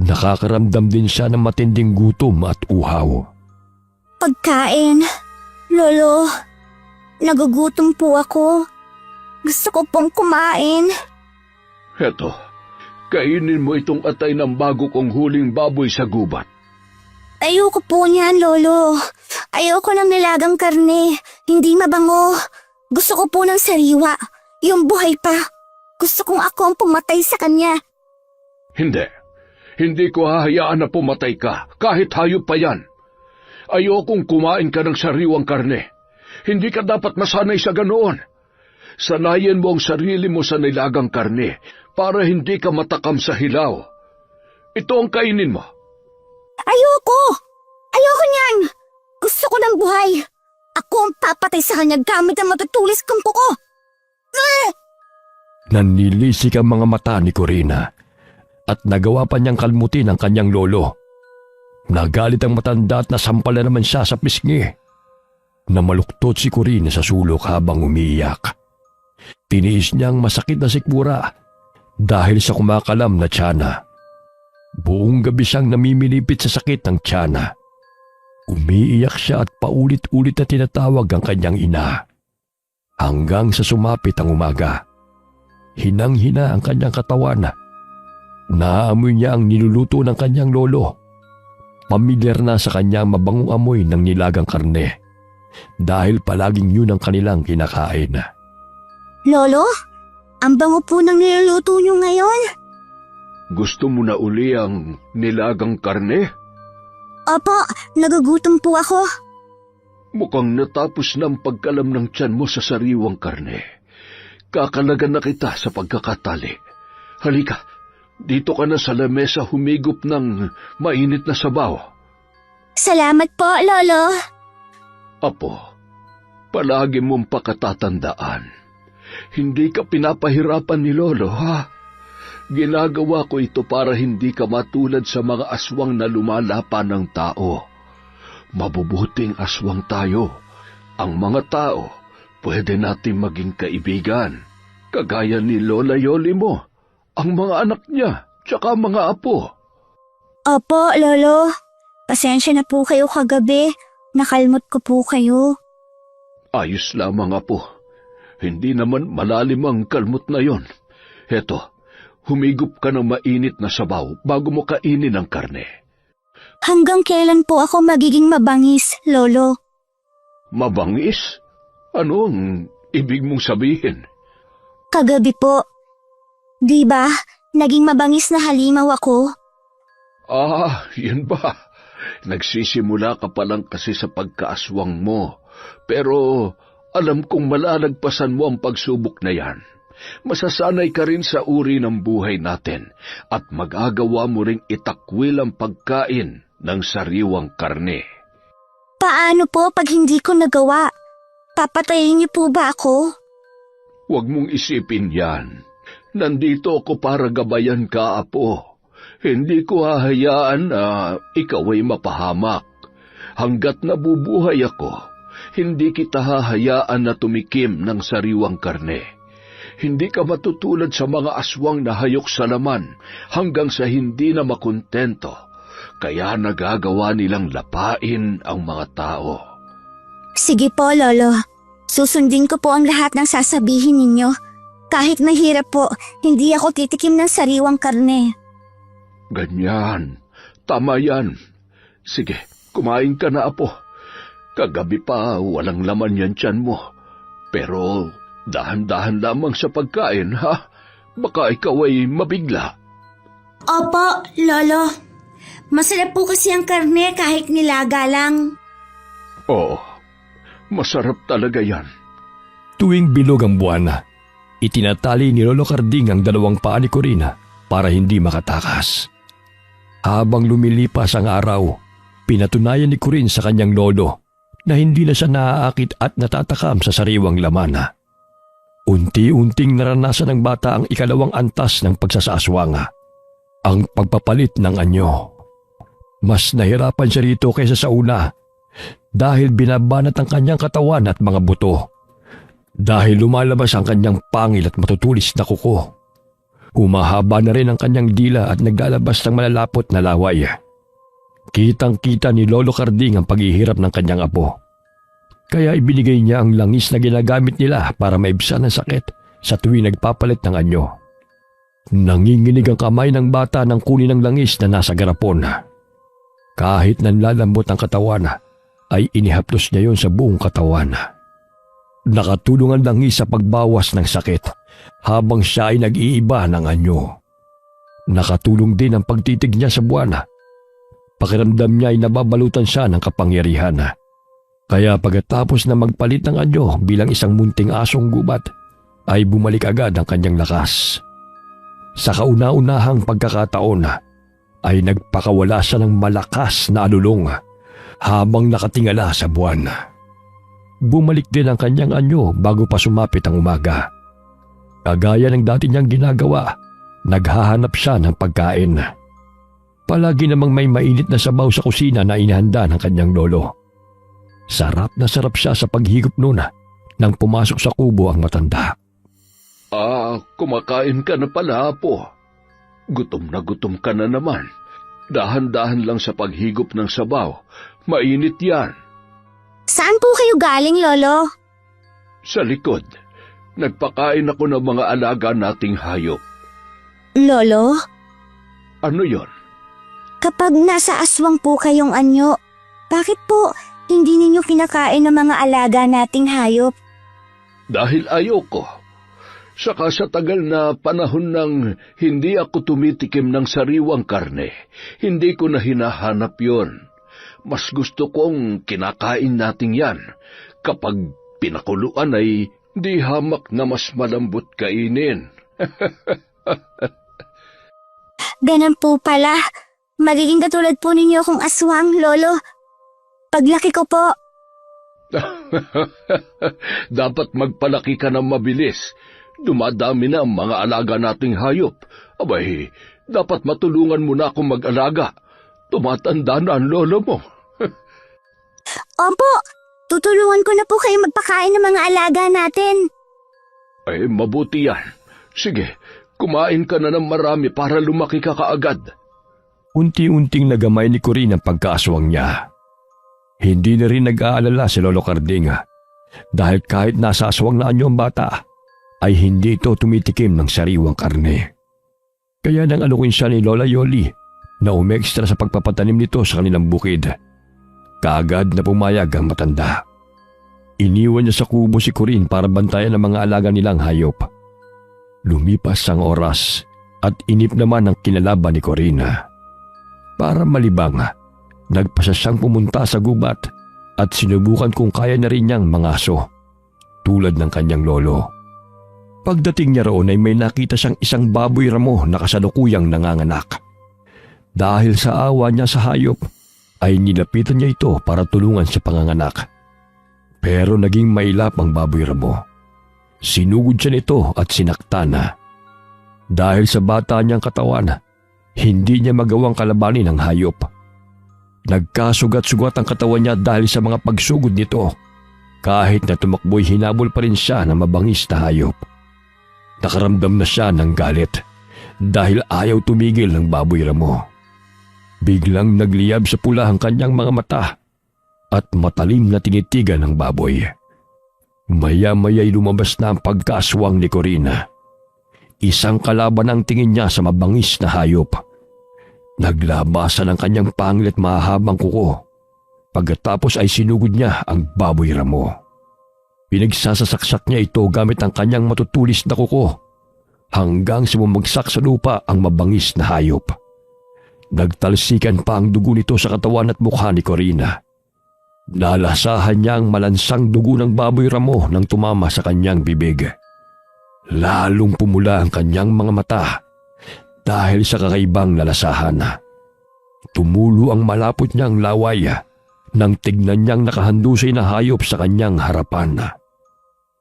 C: Nakakaramdam din siya ng matinding gutom at uhaw.
A: Pagkain. Lolo, nagugutom po ako. Gusto ko pong kumain.
E: Heto, kainin mo itong atay ng bago kong huling baboy sa gubat.
A: Ayoko po niyan, Lolo. Ayoko ng nilagang karne. Hindi mabango. Gusto ko po ng sariwa. Yung buhay pa. Gusto kong ako ang pumatay sa kanya.
E: Hindi. Hindi ko hahayaan na pumatay ka, kahit hayop pa yan. Ayokong kumain ka ng sariwang karne. Hindi ka dapat masanay sa ganoon. Sanayin mo ang sarili mo sa nilagang karne para hindi ka matakam sa hilaw. Ito ang kainin mo.
A: Ayoko! Ayoko niyan! Gusto ko ng buhay. Ako ang papatay sa kanya gamit ang matutulis kong kuko.
C: Nanilisik ang mga mata ni Corina at nagawa pa niyang kalmutin ang kanyang lolo. Nagalit ang matanda at nasampal na naman siya sa pisngi. Namaluktot si Corinne sa sulok habang umiiyak. Tiniis niyang masakit na sikmura dahil sa kumakalam na tiyana. Buong gabi siyang namimilipit sa sakit ng tiyana. Umiiyak siya at paulit-ulit na tinatawag ang kanyang ina. Hanggang sa sumapit ang umaga. Hinang-hina ang kanyang katawan. Naaamoy niya ang niluluto ng kanyang lolo. Pamilyar na sa kanya mabangong amoy ng nilagang karne dahil palaging yun ang kanilang kinakain.
A: Lolo, ang bango po ng niluluto niyo ngayon.
E: Gusto mo na uli ang nilagang karne?
A: Opo, nagugutom po ako.
E: Mukhang natapos na ang pagkalam ng tiyan mo sa sariwang karne. Kakalagan na kita sa pagkakatali. Halika, dito ka na sa lamesa humigop ng mainit na sabaw.
A: Salamat po, Lolo.
E: Apo, palagi mong pakatatandaan. Hindi ka pinapahirapan ni Lolo, ha? Ginagawa ko ito para hindi ka matulad sa mga aswang na lumalapan ng tao. Mabubuting aswang tayo. Ang mga tao, pwede natin maging kaibigan. Kagaya ni Lola Yoli mo, ang mga anak niya, tsaka mga apo.
A: Opo, Lolo. Pasensya na po kayo kagabi. Nakalmot ko po kayo.
E: Ayos lamang, apo. Hindi naman malalim ang kalmot na yon. Heto, humigop ka ng mainit na sabaw bago mo kainin ang karne.
A: Hanggang kailan po ako magiging mabangis, Lolo?
E: Mabangis? Ano ang ibig mong sabihin?
A: Kagabi po. Di ba, naging mabangis na halimaw ako?
E: Ah, yun ba? Nagsisimula ka pa lang kasi sa pagkaaswang mo. Pero alam kong malalagpasan mo ang pagsubok na yan. Masasanay ka rin sa uri ng buhay natin at magagawa mo ring itakwil ang pagkain ng sariwang karne.
A: Paano po pag hindi ko nagawa? Papatayin niyo po ba ako?
E: Huwag mong isipin yan. Nandito ako para gabayan ka, apo. Hindi ko hahayaan na ikaw ay mapahamak. Hanggat nabubuhay ako, hindi kita hahayaan na tumikim ng sariwang karne. Hindi ka matutulad sa mga aswang na hayok sa laman hanggang sa hindi na makontento. Kaya nagagawa nilang lapain ang mga tao.
A: Sige po, Lolo. Susundin ko po ang lahat ng sasabihin ninyo. Kahit mahirap po, hindi ako titikim ng sariwang karne.
E: Ganyan. Tama yan. Sige, kumain ka na, apo. Kagabi pa walang laman yan tiyan mo. Pero dahan-dahan lamang sa pagkain, ha? Baka ikaw ay mabigla.
A: Opo, Lolo. Masarap po kasi ang karne kahit nilaga lang.
E: Oo, masarap talaga yan.
C: Tuwing bilog ang buwan, itinatali ni Lolo Carding ang dalawang paa ni Corina para hindi makatakas. Habang lumilipas ang araw, pinatunayan ni Corinne sa kanyang lolo na hindi na siya naaakit at natatakam sa sariwang laman. Unti-unting naranasan ng bata ang ikalawang antas ng pagsasaswanga, ang pagpapalit ng anyo. Mas nahirapan siya rito kaysa sa una dahil binabanat ang kanyang katawan at mga buto. Dahil lumalabas ang kanyang pangil at matutulis na kuko. Humahaba na rin ang kanyang dila at naglalabas ng malalapot na laway. Kitang-kita ni Lolo Carding ang paghihirap ng kanyang apo. Kaya ibinigay niya ang langis na ginagamit nila para maibsan ang sakit sa tuwing nagpapalit ng anyo. Nanginginig ang kamay ng bata nang kunin ang langis na nasa garapon. Kahit nanlalambot ang katawan, ay inihaplos niya yon sa buong katawan. Nakatulong ang langis sa pagbawas ng sakit habang siya ay nag-iiba ng anyo. Nakatulong din ang pagtitig niya sa buwan. Pakiramdam niya ay nababalutan siya ng kapangyarihan. Kaya pagkatapos na magpalit ng anyo bilang isang munting asong gubat, ay bumalik agad ang kanyang lakas. Sa kauna-unahang pagkakataon, ay nagpakawala siya ng malakas na alulong habang nakatingala sa buwan. Bumalik din ang kanyang anyo bago pa sumapit ang umaga. Kagaya ng dati niyang ginagawa, naghahanap siya ng pagkain. Palagi namang may mainit na sabaw sa kusina na inihanda ng kanyang lolo. Sarap na sarap siya sa paghigop noon nang pumasok sa kubo ang matanda.
E: Kumakain ka na pala, Apo. Gutom na gutom ka na naman. Dahan-dahan lang sa paghigop ng sabaw. Mainit yan.
A: Saan po kayo galing, Lolo?
E: Sa likod, nagpakain ako ng mga alaga nating hayop.
A: Lolo,
E: Ano yon?
A: kapag nasa aswang po kayong anyo, bakit po hindi ninyo kinakain ng mga alaga nating hayop?
E: Dahil ayoko. Saka sa tagal na panahon nang hindi ako tumitikim ng sariwang karne, hindi ko na hinahanap yon. Mas gusto kong kinakain natin yan. Kapag pinakuluan ay di hamak na mas malambot kainin.
A: Ganun po pala. Magiging katulad po ninyo akong aswang, Lolo. Paglaki ko po,
E: Dapat magpalaki ka ng mabilis. Dumadami na ang mga alaga nating hayop. Abay, dapat matulungan mo na akong mag-alaga. Tumatanda na ang lolo mo.
A: opo, tutulungan ko na po kayo magpakain ng mga alaga natin.
E: Ay, mabuti yan. Sige, kumain ka na ng marami para lumaki ka kaagad.
C: Unti-unting nagamay ni Corinne ang pagkaaswang niya. Hindi na rin nag-aalala si Lolo Carding dahil kahit nasa aswang na anyo ang bata, ay hindi ito tumitikim ng sariwang karne. Kaya nang alukin siya ni Lola Yoli na umekstra sa pagpapatanim nito sa kanilang bukid, kaagad na pumayag ang matanda. Iniwan niya sa kubo si Corinne para bantayan ang mga alaga nilang hayop. Lumipas ang oras at inip naman ang kinalaban ni Corinne. Para malibang, nagpasa siyang pumunta sa gubat at sinubukan kung kaya na rin niyang mangaso, tulad ng kanyang lolo. Pagdating niya roon ay may nakita siyang isang baboy ramo na kasalukuyang nanganganak. Dahil sa awa niya sa hayop, ay nilapitan niya ito para tulungan sa panganganak. Pero naging mailap ang baboy ramo. Sinugod siya nito at sinaktan na. Dahil sa bata niyang katawan, hindi niya magawang kalabanin ang hayop. Nagkasugat-sugat ang katawan niya dahil sa mga pagsugod nito. Kahit na tumakbo'y hinabol pa rin siya ng mabangis na hayop. Nakaramdam na siya ng galit dahil ayaw tumigil ng baboy ramo. Biglang nagliyab sa pula ang kanyang mga mata at matalim na tinitigan ng baboy. Maya-maya'y lumabas na ang pagkaaswang ni Corinne. Isang kalaban ang tingin niya sa mabangis na hayop. Naglabasan ang kanyang pangil at mahabang kuko. Pagkatapos ay sinugod niya ang baboy ramo. Pinagsasasaksak niya ito gamit ang kanyang matutulis na kuko hanggang sa bumagsak sa lupa ang mabangis na hayop. Nagtalsikan pa ang dugo nito sa katawan at mukha ni Corinne. Nalasahan niya ang malansang dugo ng baboy ramo nang tumama sa kanyang bibig. Lalong pumula ang kanyang mga mata dahil sa kakaibang nalasahan. Tumulo ang malapot niyang laway nang tignan niyang nakahandusay na hayop sa kanyang harapan.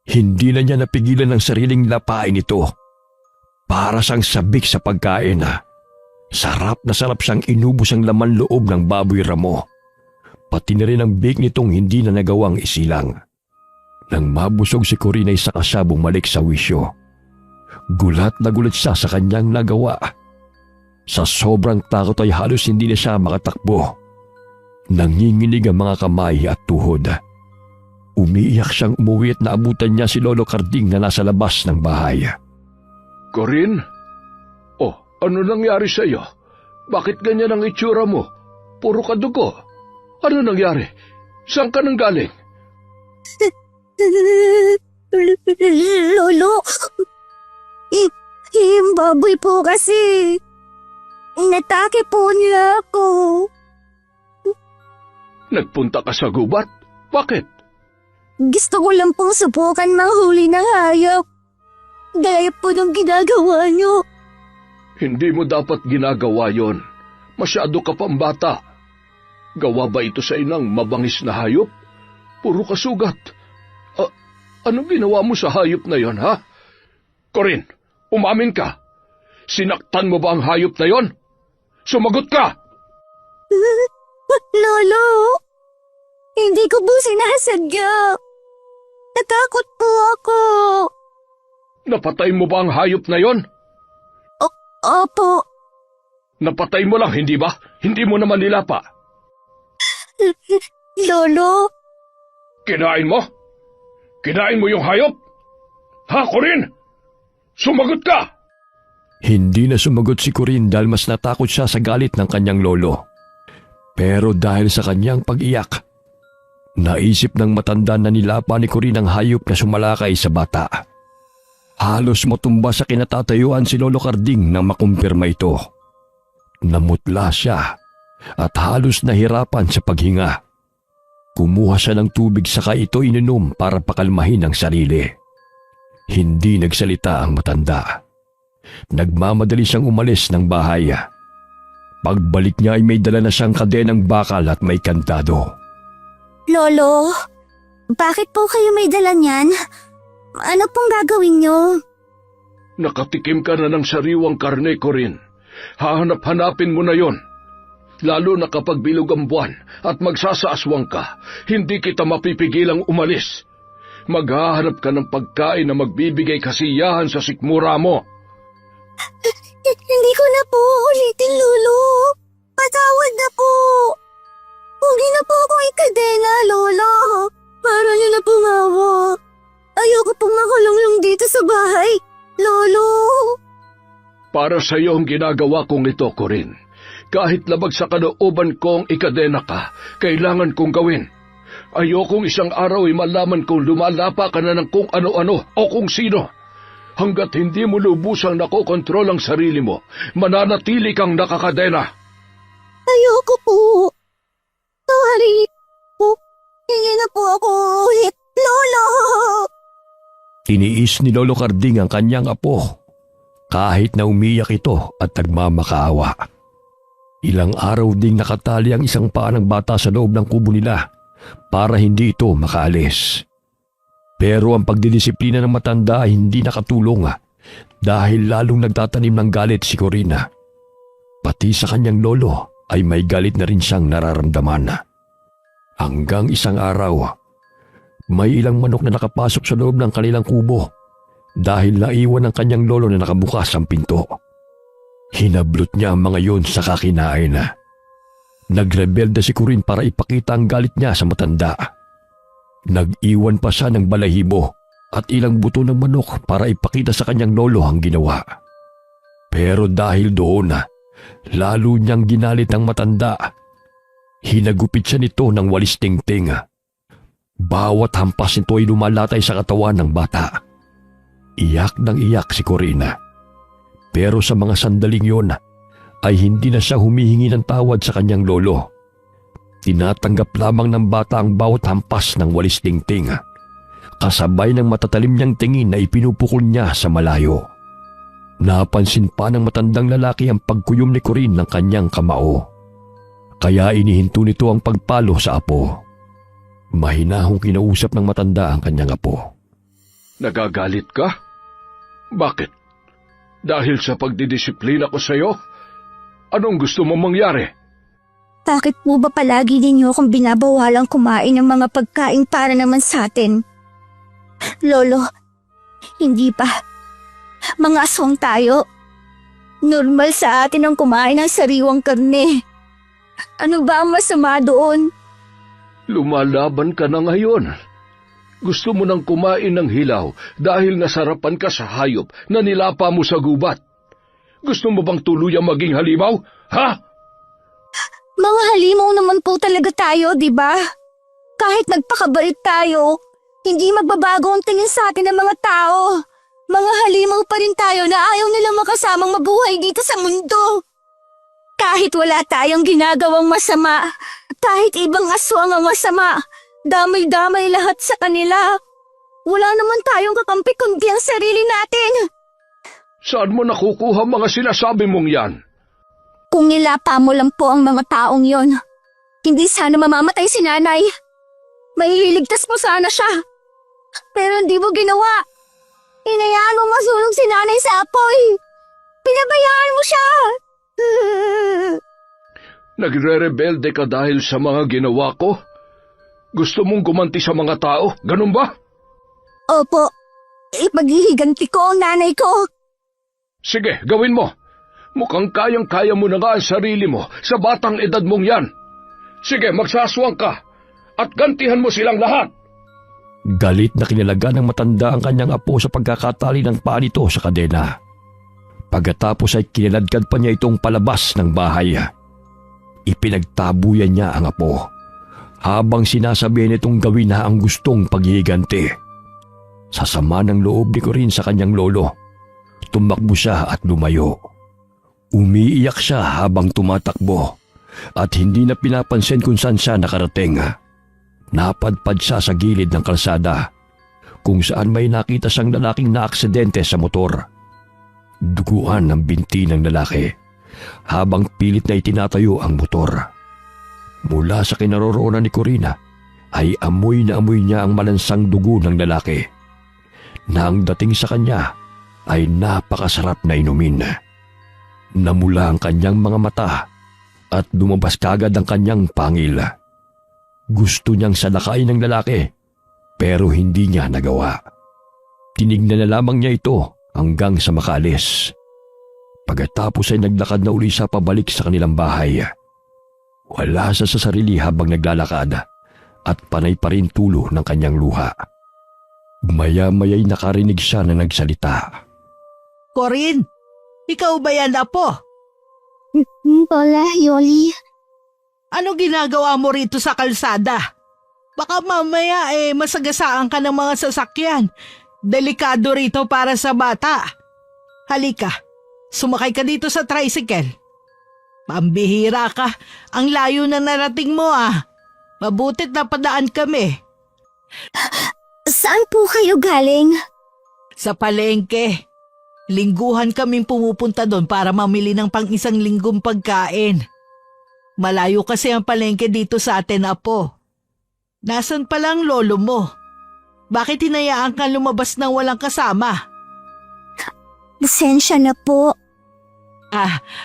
C: Hindi na niya napigilan ang sariling lapain ito. Para siyang sabik sa pagkain. Sarap na sarap siyang inubos ang laman loob ng baboy ramo. Pati na rin ang big nitong hindi na nagawang isilang. Nang mabusog si Corinne ay saka siya bumalik sa wisyo. Gulat na gulat siya sa kanyang nagawa. Sa sobrang takot ay halos hindi na siya makatakbo. Nanginginig ang mga kamay at tuhod. Umiiyak siyang umuwi at naabutan niya si Lolo Carding na nasa labas ng bahay.
E: Corinne? Oh, ano nangyari sa iyo? Bakit ganyan ang itsura mo? Puro ka dugo. Ano nangyari? Saan ka nang galing?
A: Lolo, yung baboy po kasi. Natake po niya ako.
E: Nagpunta ka sa gubat? Bakit?
A: Gusto ko lang pong subukan manghuli ng hayop. Gaya po ng ginagawa niyo.
E: Hindi mo dapat ginagawa yon. Masyado ka pang bata. Gawa ba ito sa inang mabangis na hayop? Puro kasugat. Anong ginawa mo sa hayop na yon, ha? Corinne, umamin ka. Sinaktan mo ba ang hayop na yon? Sumagot ka!
A: Lolo, Hindi ko po sinasadya. Natakot po ako.
E: Napatay mo ba ang hayop na yon?
A: Opo.
E: Napatay mo lang, hindi ba? Hindi mo naman nilapa.
A: Lolo,
E: Kinain mo? Kinain mo yung hayop? Ha, Corin? Sumagot ka!
C: Hindi na sumagot si Corin dahil mas natakot siya sa galit ng kanyang lolo. Pero dahil sa kanyang pag-iyak, naisip ng matanda na nilapa ni Corin ang hayop na sumalakay sa bata. Halos matumba sa kinatatayuan si Lolo Carding nang makumpirma ito. Namutla siya at halos nahirapan sa paghinga. Kumuha siya ng tubig saka ito ininom para pakalmahin ang sarili. Hindi nagsalita ang matanda. Nagmamadali siyang umalis ng bahay. Pagbalik niya ay may dala na siyang kadenang bakal at may kantado.
A: Lolo, bakit po kayo may dala niyan? Ano pong gagawin niyo?
E: Nakatikim ka na ng sariwang karne, Corin. Hahanap-hanapin mo na yon. Lalo na kapag bilog ang buwan at magsasaaswang ka, hindi kita mapipigilang umalis. Maghahanap ka ng pagkain na magbibigay kasiyahan sa sikmura mo.
A: Hindi ko na po ulitin, Lolo. Patawad na po. Huwag niyo na po akong ikadena, Lola. Para niyo na pumawa. Ayoko pong makulong lang dito sa bahay, Lolo.
E: Para sa iyo ang ginagawa kong ito, Corin. Kahit labag sa kalooban kong ikadena ka, kailangan kong gawin. Ayokong isang araw ay malaman kung lumalapa ka na ng kung ano-ano o kung sino. Hanggat hindi mo lubusang nakokontrol ang sarili mo, mananatili kang nakakadena.
A: Ayoko po. Sorry po. Hindi na po ako ulit, Lolo.
C: Tiniis ni Lolo Carding ang kanyang apo, kahit na umiyak ito at nagmamakaawa. Ilang araw ding nakatali ang isang paa ng bata sa loob ng kubo nila para hindi ito makaalis. Pero ang pagdidisiplina ng matanda ay hindi nakatulong dahil lalong nagtatanim ng galit si Corina. Pati sa kanyang lolo ay may galit na rin siyang nararamdaman. Hanggang isang araw, may ilang manok na nakapasok sa loob ng kanilang kubo dahil naiwan ng kanyang lolo na nakabukas ang pinto. Hinablot niya ang mga yon sa kakinain. Nagrebelde si Corin para ipakita ang galit niya sa matanda. Nag-iwan pa siya ng balahibo at ilang buto ng manok para ipakita sa kanyang lolo ang ginawa. Pero dahil doon, lalo niyang ginalit ang matanda. Hinagupit siya nito ng walis tingting. Bawat hampas nito ay lumalatay sa katawan ng bata. Iyak ng iyak si Corina. Pero sa mga sandaling yon ay hindi na siya humihingi ng tawad sa kanyang lolo. Tinatanggap lamang ng bata ang bawat hampas ng walis tingting, kasabay ng matatalim niyang tingin na ipinupukol niya sa malayo. Napansin pa ng matandang lalaki ang pagkuyom ni Corin ng kanyang kamao. Kaya inihinto nito ang pagpalo sa apo. Mahinahong kinausap ng matanda ang kanyang apo.
E: Nagagalit ka? Bakit? Dahil sa pagdidisiplina ko sa iyo? Anong gusto mong mangyari?
A: Bakit po ba palagi ninyo akong binabawalang kumain ng mga pagkain para naman sa atin? Lolo, hindi pa. Mga aswang tayo. Normal sa atin ang kumain ng sariwang karne. Ano ba ang masama doon?
E: Lumalaban ka na ngayon. Gusto mo nang kumain ng hilaw dahil nasarapan ka sa hayop na nilapa mo sa gubat. Gusto mo bang tuluyang maging halimaw? Ha?
A: Mga halimaw naman po talaga tayo, di ba? Kahit nagpakabait tayo, hindi magbabago ang tingin sa atin ng mga tao. Mga halimaw pa rin tayo na ayaw nilang makasamang mabuhay dito sa mundo. Kahit wala tayong ginagawang masama, kahit ibang aswang ang masama, damay-damay lahat sa kanila. Wala naman tayong kakampi kundi ang sarili natin.
E: Saan mo nakukuha mga sinasabi mong yan?
A: Kung nilapa mo lang po ang mga taong yon, hindi sana mamamatay si nanay. Maihiligtas mo sana siya. Pero hindi mo ginawa. Hinayaan mo masunog si nanay sa apoy. Pinabayaan mo siya.
E: Nagre-rebelde ka dahil sa mga ginawa ko? Gusto mong gumanti sa mga tao, ganun ba?
A: Opo, ipaghihiganti ko ang nanay ko.
E: Sige, gawin mo. Mukhang kayang-kaya mo na nga ang sarili mo sa batang edad mong yan. Sige, magsaswang ka at gantihan mo silang lahat.
C: Galit na kinalaga ng matanda ang kanyang apo sa pagkakatali ng paa nito sa kadena. Pagkatapos ay kinaladkad pa niya itong palabas ng bahay. Ipinagtabuyan niya ang apo habang sinasabi nitong gawin na ang gustong paghihiganti. Sa sama ng loob ni Corinne sa kanyang lolo, tumakbo siya at lumayo. Umiiyak siya habang tumatakbo at hindi na pinapansin kung saan siya nakarating. Napadpad siya sa gilid ng kalsada kung saan may nakita siyang lalaking naaksidente sa motor. Duguan ang binti ng lalaki habang pilit na itinatayo ang motor. Mula sa kinaroroonan ni Corina ay amoy na amoy niya ang malansang dugo ng lalaki. Nang dating sa kanya ay napakasarap na inumin. Namula ang kanyang mga mata at lumabas kagad ang kanyang pangil. Gusto niyang salakayin ng lalaki pero hindi niya nagawa. Tinignan na lamang niya ito hanggang sa makaalis. Pagkatapos ay naglakad na uli siya pabalik sa kanilang bahay. Wala siya sa sarili habang naglalakad at panay pa rin tulo ng kanyang luha. Maya-maya'y nakarinig siya na nagsalita.
B: Corinne, ikaw ba yan, apo?
A: Lola, Yoli.
B: Ano ginagawa mo rito sa kalsada? Baka mamaya masagasaan ka ng mga sasakyan. Delikado rito para sa bata. Halika, sumakay ka dito sa tricycle. Pambihira ka, ang layo na narating mo ah. Mabutit na padaan kami.
A: Saan po kayo galing?
B: Sa palengke. Lingguhan kaming pumupunta doon para mamili ng pang-isang linggong pagkain. Malayo kasi ang palengke dito sa atin, apo. Nasaan pala ang lolo mo? Bakit hinayaan kang lumabas ng walang kasama?
A: Pasensya na po.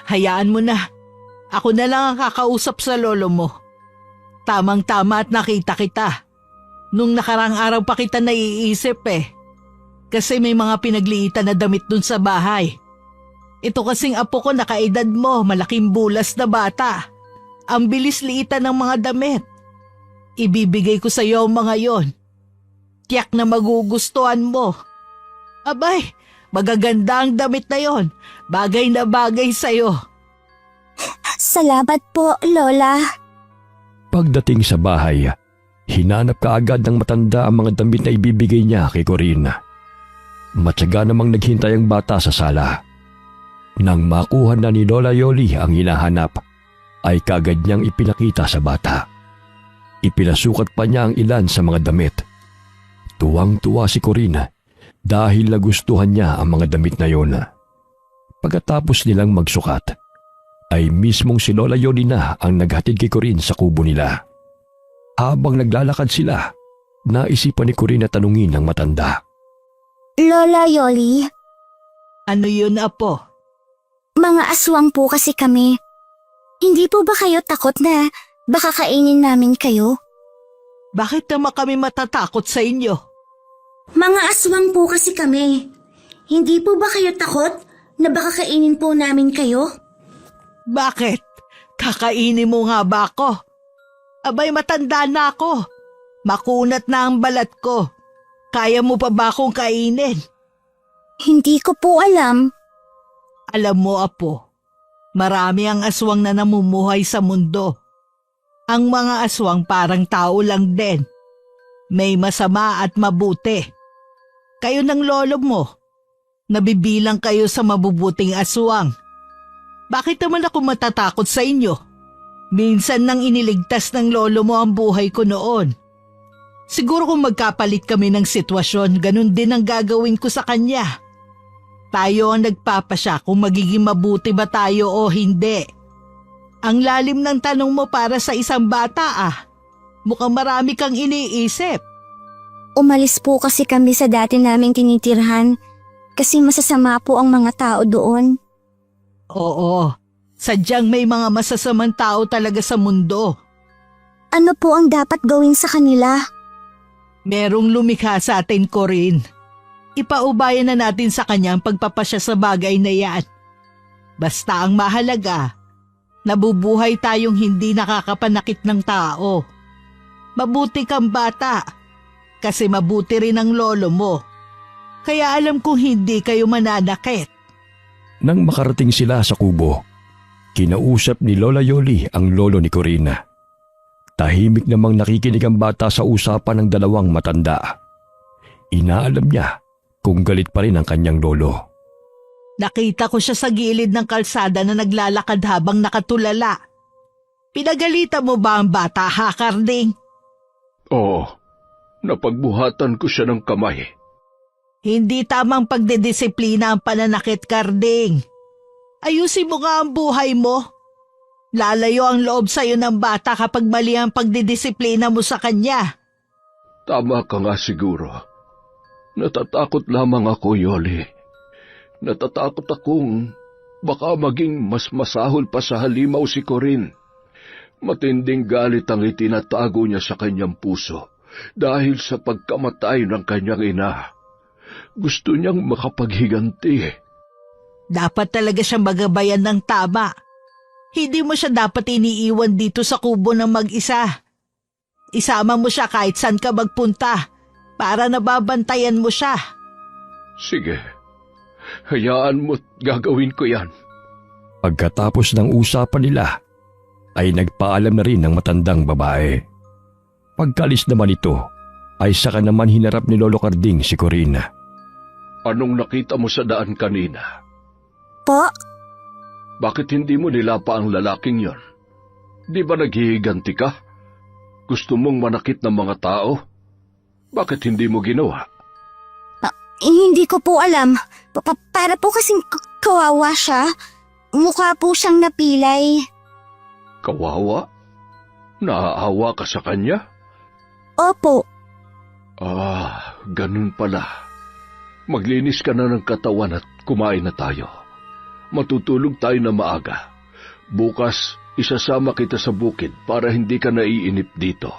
B: Hayaan mo na. Ako na lang ang kakausap sa lolo mo. Tamang-tama at nakita kita. Nung nakarang araw pa kita naiisip Kasi may mga pinagliitan na damit dun sa bahay. Ito kasing apo ko nakaedad mo, malaking bulas na bata. Ang bilis liitan ng mga damit. Ibibigay ko sa iyo ang mga yon. Tiyak na magugustuhan mo. Abay, magaganda ang damit na yon. Bagay na bagay sa'yo.
A: Salamat po, Lola.
C: Pagdating sa bahay, hinanap kaagad ng matanda ang mga damit na ibibigay niya kay Corinne. Matyaga namang naghintay ang bata sa sala. Nang makuha na ni Lola Yoli ang hinahanap, ay kaagad niyang ipinakita sa bata. Ipinasukat pa niya ang ilan sa mga damit. Tuwang-tuwa si Corinne dahil nagustuhan niya ang mga damit na yon. Pagkatapos nilang magsukat, ay mismong si Lola Yoli na ang naghatid kay Corinne sa kubo nila. Habang naglalakad sila, naisipan ni Corinne na tanungin ang matanda.
A: Lola Yoli,
B: Ano yun, apo?
A: mga aswang po kasi kami. Hindi po ba kayo takot na baka kainin namin kayo?
B: Bakit naman kami matatakot sa inyo?
A: Mga aswang po kasi kami. Hindi po ba kayo takot na baka kainin po namin kayo?
B: Bakit? Kakainin mo nga ba ako? Abay, matanda na ako. Makunat na ang balat ko. Kaya mo pa ba akong kainin?
A: Hindi ko po alam.
B: Alam mo, apo, marami ang aswang na namumuhay sa mundo. Ang mga aswang parang tao lang din. May masama at mabuti. Kayo ng lolo mo, nabibilang kayo sa mabubuting aswang. Bakit naman ako matatakot sa inyo? Minsan nang iniligtas ng lolo mo ang buhay ko noon. Siguro kung magkapalit kami ng sitwasyon, ganun din ang gagawin ko sa kanya. Tayo ang nagpapasya kung magiging mabuti ba tayo o hindi. Ang lalim ng tanong mo para sa isang bata Mukhang marami kang iniisip.
A: Umalis po kasi kami sa dati naming tinitirhan kasi masasama po ang mga tao doon.
B: Oo, sadyang may mga masasamang tao talaga sa mundo.
A: Ano po ang dapat gawin sa kanila?
B: Merong lumikha sa atin, Corinne. Ipaubayan na natin sa kanya ang pagpapasya sa bagay na yan. Basta ang mahalaga, nabubuhay tayong hindi nakakapanakit ng tao. Mabuti kang bata, kasi mabuti rin ang lolo mo. Kaya alam kong hindi kayo mananakit.
C: Nang makarating sila sa kubo, kinausap ni Lola Yoli ang lolo ni Corina. Tahimik namang nakikinig ang bata sa usapan ng dalawang matanda. Inaalam niya kung galit pa rin ang kanyang lolo.
B: Nakita ko siya sa gilid ng kalsada na naglalakad habang nakatulala. Pinagalitan mo ba ang bata, ha, Karding?
E: Oo, napagbuhatan ko siya ng kamay.
B: Hindi tamang pagdedisiplina ang pananakit, Karding. Ayusin mo nga ang buhay mo. Lalayo ang loob sa'yo ng bata kapag mali ang pagdidisiplina mo sa kanya.
E: Tama ka nga siguro. Natatakot lamang ako, Yoli. Natatakot akong baka maging mas masahol pa sa halimaw si Corinne. Matinding galit ang itinatago niya sa kanyang puso dahil sa pagkamatay ng kanyang ina. Gusto niyang makapaghiganti.
B: Dapat talaga siyang magabayan ng tama. Hindi mo siya dapat iniiwan dito sa kubo ng mag-isa. Isama mo siya kahit saan ka magpunta para nababantayan mo siya.
E: Sige, hayaan mo't gagawin ko yan.
C: Pagkatapos ng usapan nila, ay nagpaalam na rin ng matandang babae. Pagkalis naman ito, ay saka naman hinarap ni Lolo Karding si Corina.
E: Anong nakita mo sa daan kanina?
A: Po?
E: Bakit hindi mo nilapa ang lalaking yon? Di ba naghihiganti ka? Gusto mong manakit ng mga tao? Bakit hindi mo ginawa?
A: Hindi ko po alam. Para po kasing kawawa siya. Mukha po siyang napilay.
E: Kawawa? Naaawa ka sa kanya?
A: Opo.
E: Ganun pala. Maglinis ka na ng katawan at kumain na tayo. Matutulog tayo na maaga. Bukas, isasama kita sa bukid para hindi ka naiinip dito.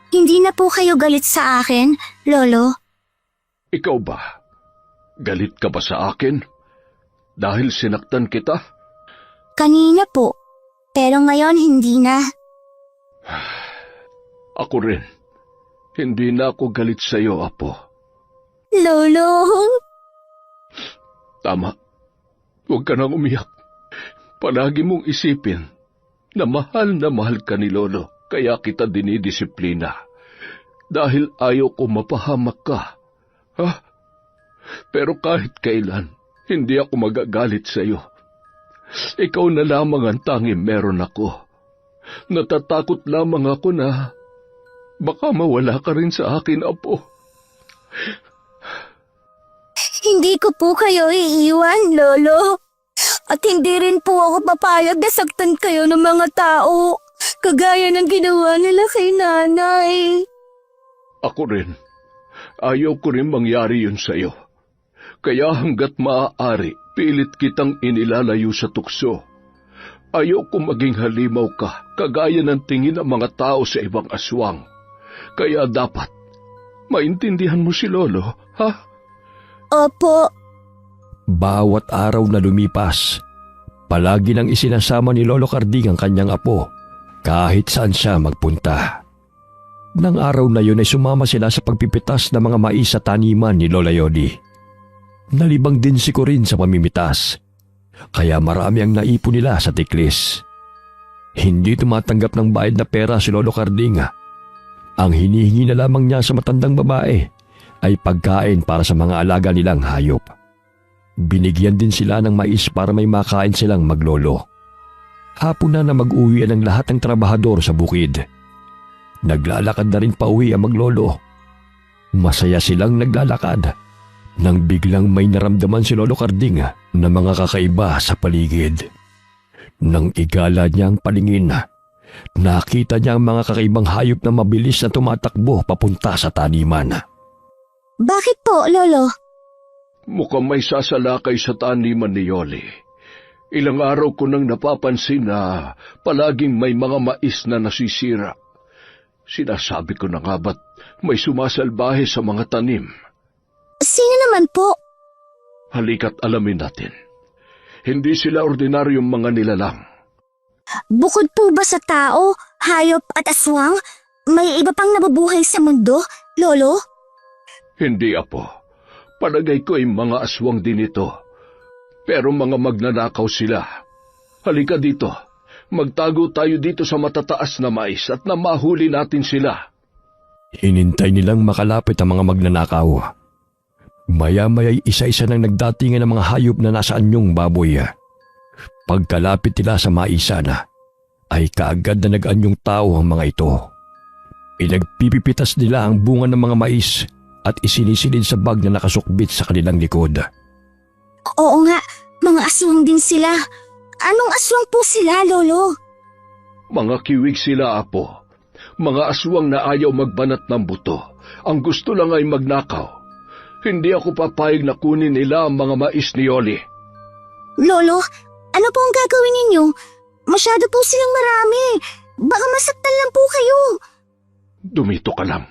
A: Hindi na po kayo galit sa akin, Lolo.
E: Ikaw ba? Galit ka ba sa akin? Dahil sinaktan kita?
A: Kanina po. Pero ngayon hindi na.
E: Ako rin. Hindi na ako galit sa iyo, Apo.
A: Lolo.
E: Tama. Huwag ka nang umiyak. Palagi mong isipin na mahal ka ni Lolo, kaya kita dinidisiplina. Dahil ayaw ko mapahamak ka. Ha? Pero kahit kailan, hindi ako magagalit sa iyo. Ikaw na lamang ang tanging meron ako. Natatakot lamang ako na baka mawala ka rin sa akin, Apo.
A: Hindi ko po kayo iiwan, Lolo. At hindi rin po ako papayag na saktan kayo ng mga tao. Kagaya ng ginawa nila kay nanay.
E: Ako rin. Ayaw ko rin mangyari yun sa iyo. Kaya hanggat maaari, pilit kitang inilalayo sa tukso. Ayaw ko maging halimaw ka, kagaya ng tingin ng mga tao sa ibang aswang. Kaya dapat, maintindihan mo si Lolo, ha?
A: Opo.
C: Bawat araw na lumipas, palagi nang isinasama ni Lolo Karding ang kanyang apo kahit saan siya magpunta. Nang araw na yun ay sumama sila sa pagpipitas ng mga mais sa taniman ni Lola Yoli. Nalibang din si Corinne sa pamimitas, kaya marami ang naipon nila sa tiklis. Hindi tumatanggap ng bayad na pera si Lolo Karding. Ang hinihingi na lamang niya sa matandang babae ay pagkain para sa mga alaga nilang hayop. Binigyan din sila ng mais para may makain silang maglolo. Hapon na mag-uwi ang lahat ng trabahador sa bukid. Naglalakad na rin pauwi ang maglolo. Masaya silang naglalakad nang biglang may naramdaman si Lolo Karding na mga kakaiba sa paligid. Nang igala niya ang paningin, nakita niya ang mga kakaibang hayop na mabilis na tumatakbo papunta sa taniman.
A: Bakit po, Lolo?
E: Mukhang may sasalakay sa taniman ni Yoli. Ilang araw ko nang napapansin na palaging may mga mais na nasisira. Sinasabi ko na nga ba't may sumasalbahe sa mga tanim.
A: Sino naman po?
E: Halika't alamin natin. Hindi sila ordinaryong mga nilalang.
A: Bukod po ba sa tao, hayop at aswang, may iba pang nabubuhay sa mundo, Lolo?
E: Hindi, Apo. Palagay ko ay mga aswang din ito. Pero mga magnanakaw sila. Halika dito. Magtago tayo dito sa matataas na mais at na mahuli natin sila.
C: Hinintay nilang makalapit ang mga magnanakaw. Maya-maya'y isa-isa nang nagdatingan ng mga hayop na nasa anyong baboy. Pagkalapit nila sa maisan, ay kaagad na nag-anyong tao ang mga ito. Pinagpipipitas nila ang bunga ng mga mais at isinisilid sa bag na nakasukbit sa kanilang likod.
A: Oo nga, mga aswang din sila. Anong aswang po sila, Lolo?
E: Mga kiwig sila, Apo. Mga aswang na ayaw magbanat ng buto. Ang gusto lang ay magnakaw. Hindi ako papayag na kunin nila ang mga mais ni Oli.
A: Lolo, ano po ang gagawin ninyo? Masyado po silang marami. Baka masaktan lang po kayo.
E: Dumito ka lang.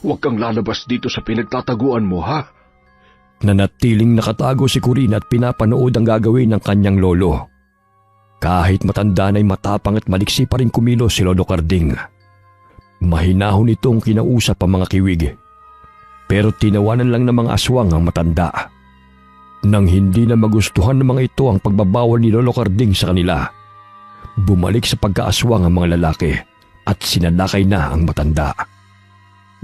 E: Huwag kang lalabas dito sa pinagtataguan mo, ha?
C: Nanatiling nakatago si Corinne at pinapanood ang gagawin ng kanyang lolo. Kahit matanda na'y matapang at maliksi pa rin kumilos si Lolo Carding. Mahinahon itong kinausap ang mga kiwig. Pero tinawanan lang ng mga aswang ang matanda. Nang hindi na magustuhan ng mga ito ang pagbabawal ni Lolo Carding sa kanila, bumalik sa pagkaaswang ang mga lalaki at sinalakay na ang matanda.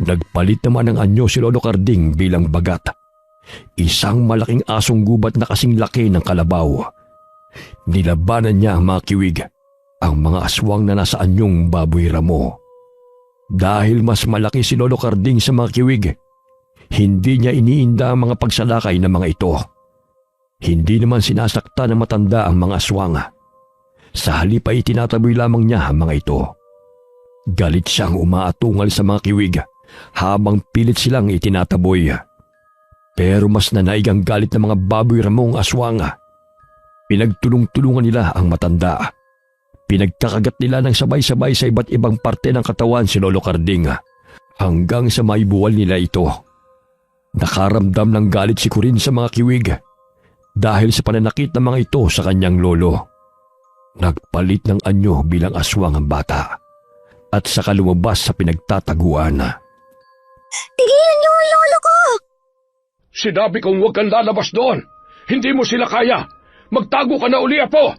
C: Nagpalit naman ng anyo si Lolo Carding bilang bagat. Isang malaking asong gubat na kasing laki ng kalabaw. Nilabanan niya ang mga kiwig, ang mga aswang na nasa anyong baboy ramo. Dahil mas malaki si Lolo Carding sa mga kiwig, hindi niya iniinda ang mga pagsalakay ng mga ito. Hindi naman sinasakta ng matanda ang mga aswang. Sa halip ay tinataboy lamang niya ang mga ito. Galit siyang umaatungal sa mga kiwig habang pilit silang itinataboy. Pero mas nanaig ang galit ng mga baboy ramong aswang. Pinagtulong-tulungan nila ang matanda. Pinagkakagat nila ng sabay-sabay sa iba't ibang parte ng katawan si Lolo Carding hanggang sa maibuwal nila ito. Nakaramdam ng galit si Corinne sa mga kiwig dahil sa pananakit ng mga ito sa kanyang lolo. Nagpalit ng anyo bilang aswang ang bata at saka lumabas sa pinagtataguan.
A: Tigilan niyo ang lolo ko!
E: Sinabi kong huwag kang lalabas doon. Hindi mo sila kaya. Magtago ka na uli, Apo.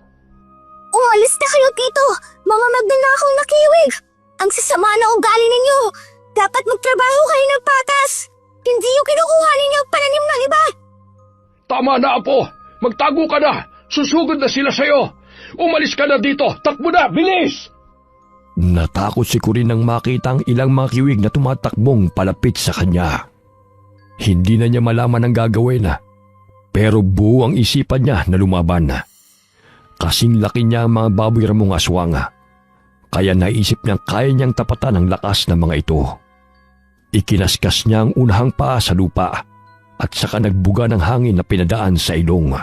A: Umalis na kayo dito, mga magnanakaw na kiwig! Ang sasama na ugali ninyo! Dapat magtrabaho kayo ng patas! Hindi yung kinukuha ninyo ang pananim ng iba!
E: Tama na, Apo. Magtago ka na. Susugod na sila sa'yo. Umalis ka na dito. Takbo na, bilis!
C: Natakot si Corinne nang makita ang ilang mga kiwig na tumatakbong palapit sa kanya. Hindi na niya malaman ang gagawin, pero buo ang isipan niya na lumaban. Kasing laki niya ang mga baboy ramong aswang, kaya naisip niyang kaya niyang tapatan ang lakas ng mga ito. Ikinaskas niya ang unahang paa sa lupa at saka nagbuga ng hangin na pinadaan sa ilong.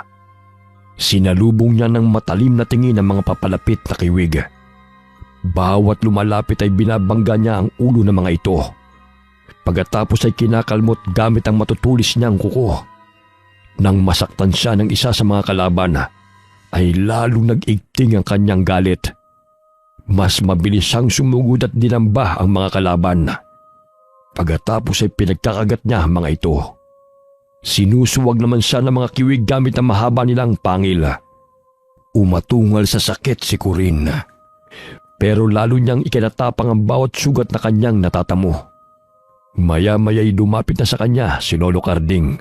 C: Sinalubong niya ng matalim na tingin ang mga papalapit na kiwig. Bawat lumalapit ay binabangga niya ang ulo ng mga ito. Pagkatapos ay kinakalmot gamit ang matutulis niyang kuko. Nang masaktan siya ng isa sa mga kalaban, ay lalong nag-igting ang kanyang galit. Mas mabilis siyang sumugod at dinamba ang mga kalaban. Pagkatapos ay pinagkakagat niya ang mga ito. Sinusuwag naman siya ng mga kiwig gamit ang mahaba nilang pangil. Umatungal sa sakit si Corinne. Pero lalo niyang ikinatapang ang bawat sugat na kanyang natatamo. Maya-maya'y dumapit na sa kanya si Lolo Carding.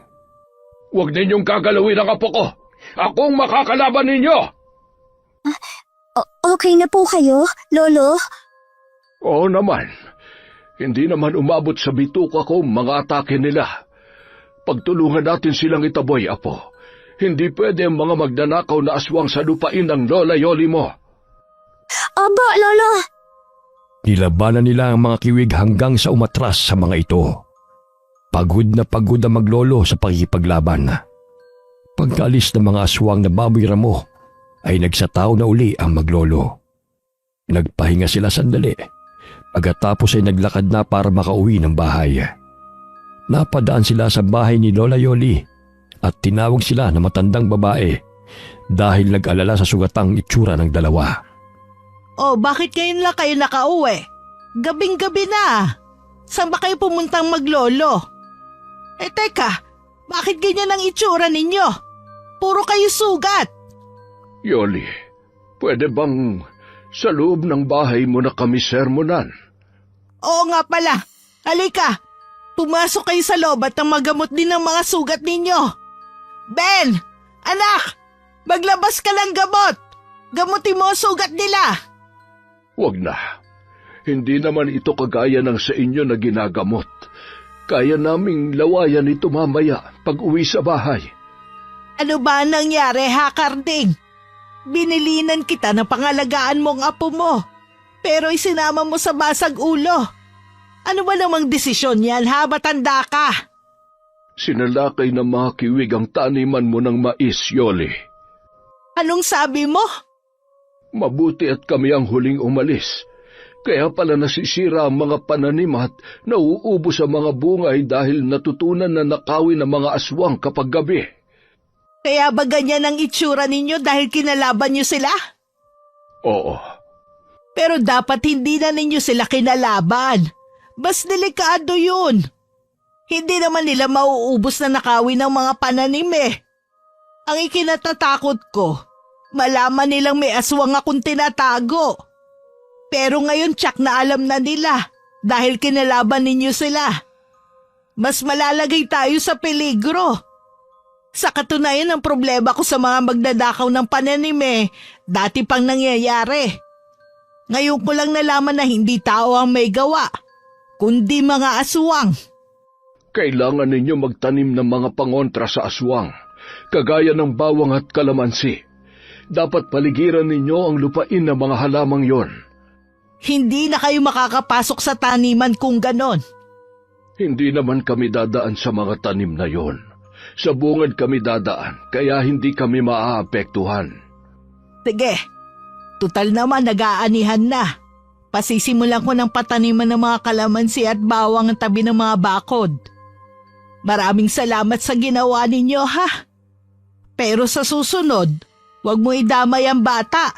E: Huwag ninyong gagalawin ang apo ko. Akong makakalaban ninyo.
A: Okay na po kayo, Lolo?
E: Oo naman. Hindi naman umabot sa bituka ko mga atake nila. Pagtulungan natin silang itaboy, Apo. Hindi pwede ang mga magnanakaw na aswang sa lupain ng Lola Yoli mo.
A: Opo, Lolo.
C: Nilabanan nila ang mga kiwig hanggang sa umatras sa mga ito. Pagod na pagod ang maglolo sa pakikipaglaban. Pagkaalis ng mga aswang na baboy ramo, ay nagsataw na uli ang maglolo. Nagpahinga sila sandali, Pagkatapos ay naglakad na para makauwi ng bahay. Napadaan sila sa bahay ni Lola Yoli at tinawag sila na matandang babae dahil nag-alala sa sugatang itsura ng dalawa.
B: Oh, bakit ngayon lang kayo nakauwi? Gabing-gabi na. Saan ba kayo pumuntang maglolo? Teka, bakit ganyan ang itsura ninyo? Puro kayo sugat.
E: Yoli, pwede bang sa loob ng bahay mo na kami sermonan?
B: Oo nga pala. Halika, pumasok kayo sa loob at magamot din ang mga sugat ninyo. Ben! Anak! Maglabas ka ng gamot! Gamutin mo ang sugat nila!
E: Wag na. Hindi naman ito kagaya ng sa inyo na ginagamot. Kaya naming lawayan ito mamaya pag uwi sa bahay.
B: Ano ba ang nangyari, ha, Karding? Binilinan kita na pangalagaan mo ang apo mo, pero isinama mo sa basag ulo. Ano ba namang desisyon yan, ha? Matanda ka.
E: Sinalakay na mga kiwig ang taniman mo ng mais, Yoli.
B: Anong sabi mo?
E: Mabuti at kami ang huling umalis. Kaya pala nasisira ang mga pananim at nauubos ang mga bungay dahil natutunan na nakawin ang mga aswang kapag gabi.
B: Kaya ba ganyan ang itsura ninyo dahil kinalaban niyo sila?
E: Oo.
B: Pero dapat hindi na ninyo sila kinalaban. Mas delikado yun. Hindi naman nila mauubos na nakawin ng mga pananim eh. Ang ikinatatakot ko, malaman nilang may aswang akong tinatago. Pero ngayon tsak na alam na nila dahil kinalaban ninyo sila. Mas malalagay tayo sa peligro. Sa katunayan ang problema ko sa mga magdadakaw ng pananim dati pang nangyayari. Ngayon ko lang nalaman na hindi tao ang may gawa, kundi mga aswang.
E: Kailangan ninyo magtanim ng mga pangontra sa aswang, kagaya ng bawang at kalamansi. Dapat paligiran ninyo ang lupain ng mga halamang yon.
B: Hindi na kayo makakapasok sa taniman kung ganon.
E: Hindi naman kami dadaan sa mga tanim na yon. Sa bungad kami dadaan, kaya hindi kami maaapektuhan.
B: Sige, tutal naman nag-aanihan na. Pasisimulan ko ng pataniman ng mga kalamansi at bawang ang tabi ng mga bakod. Maraming salamat sa ginawa ninyo, ha? Pero sa susunod, huwag mo idamay ang bata.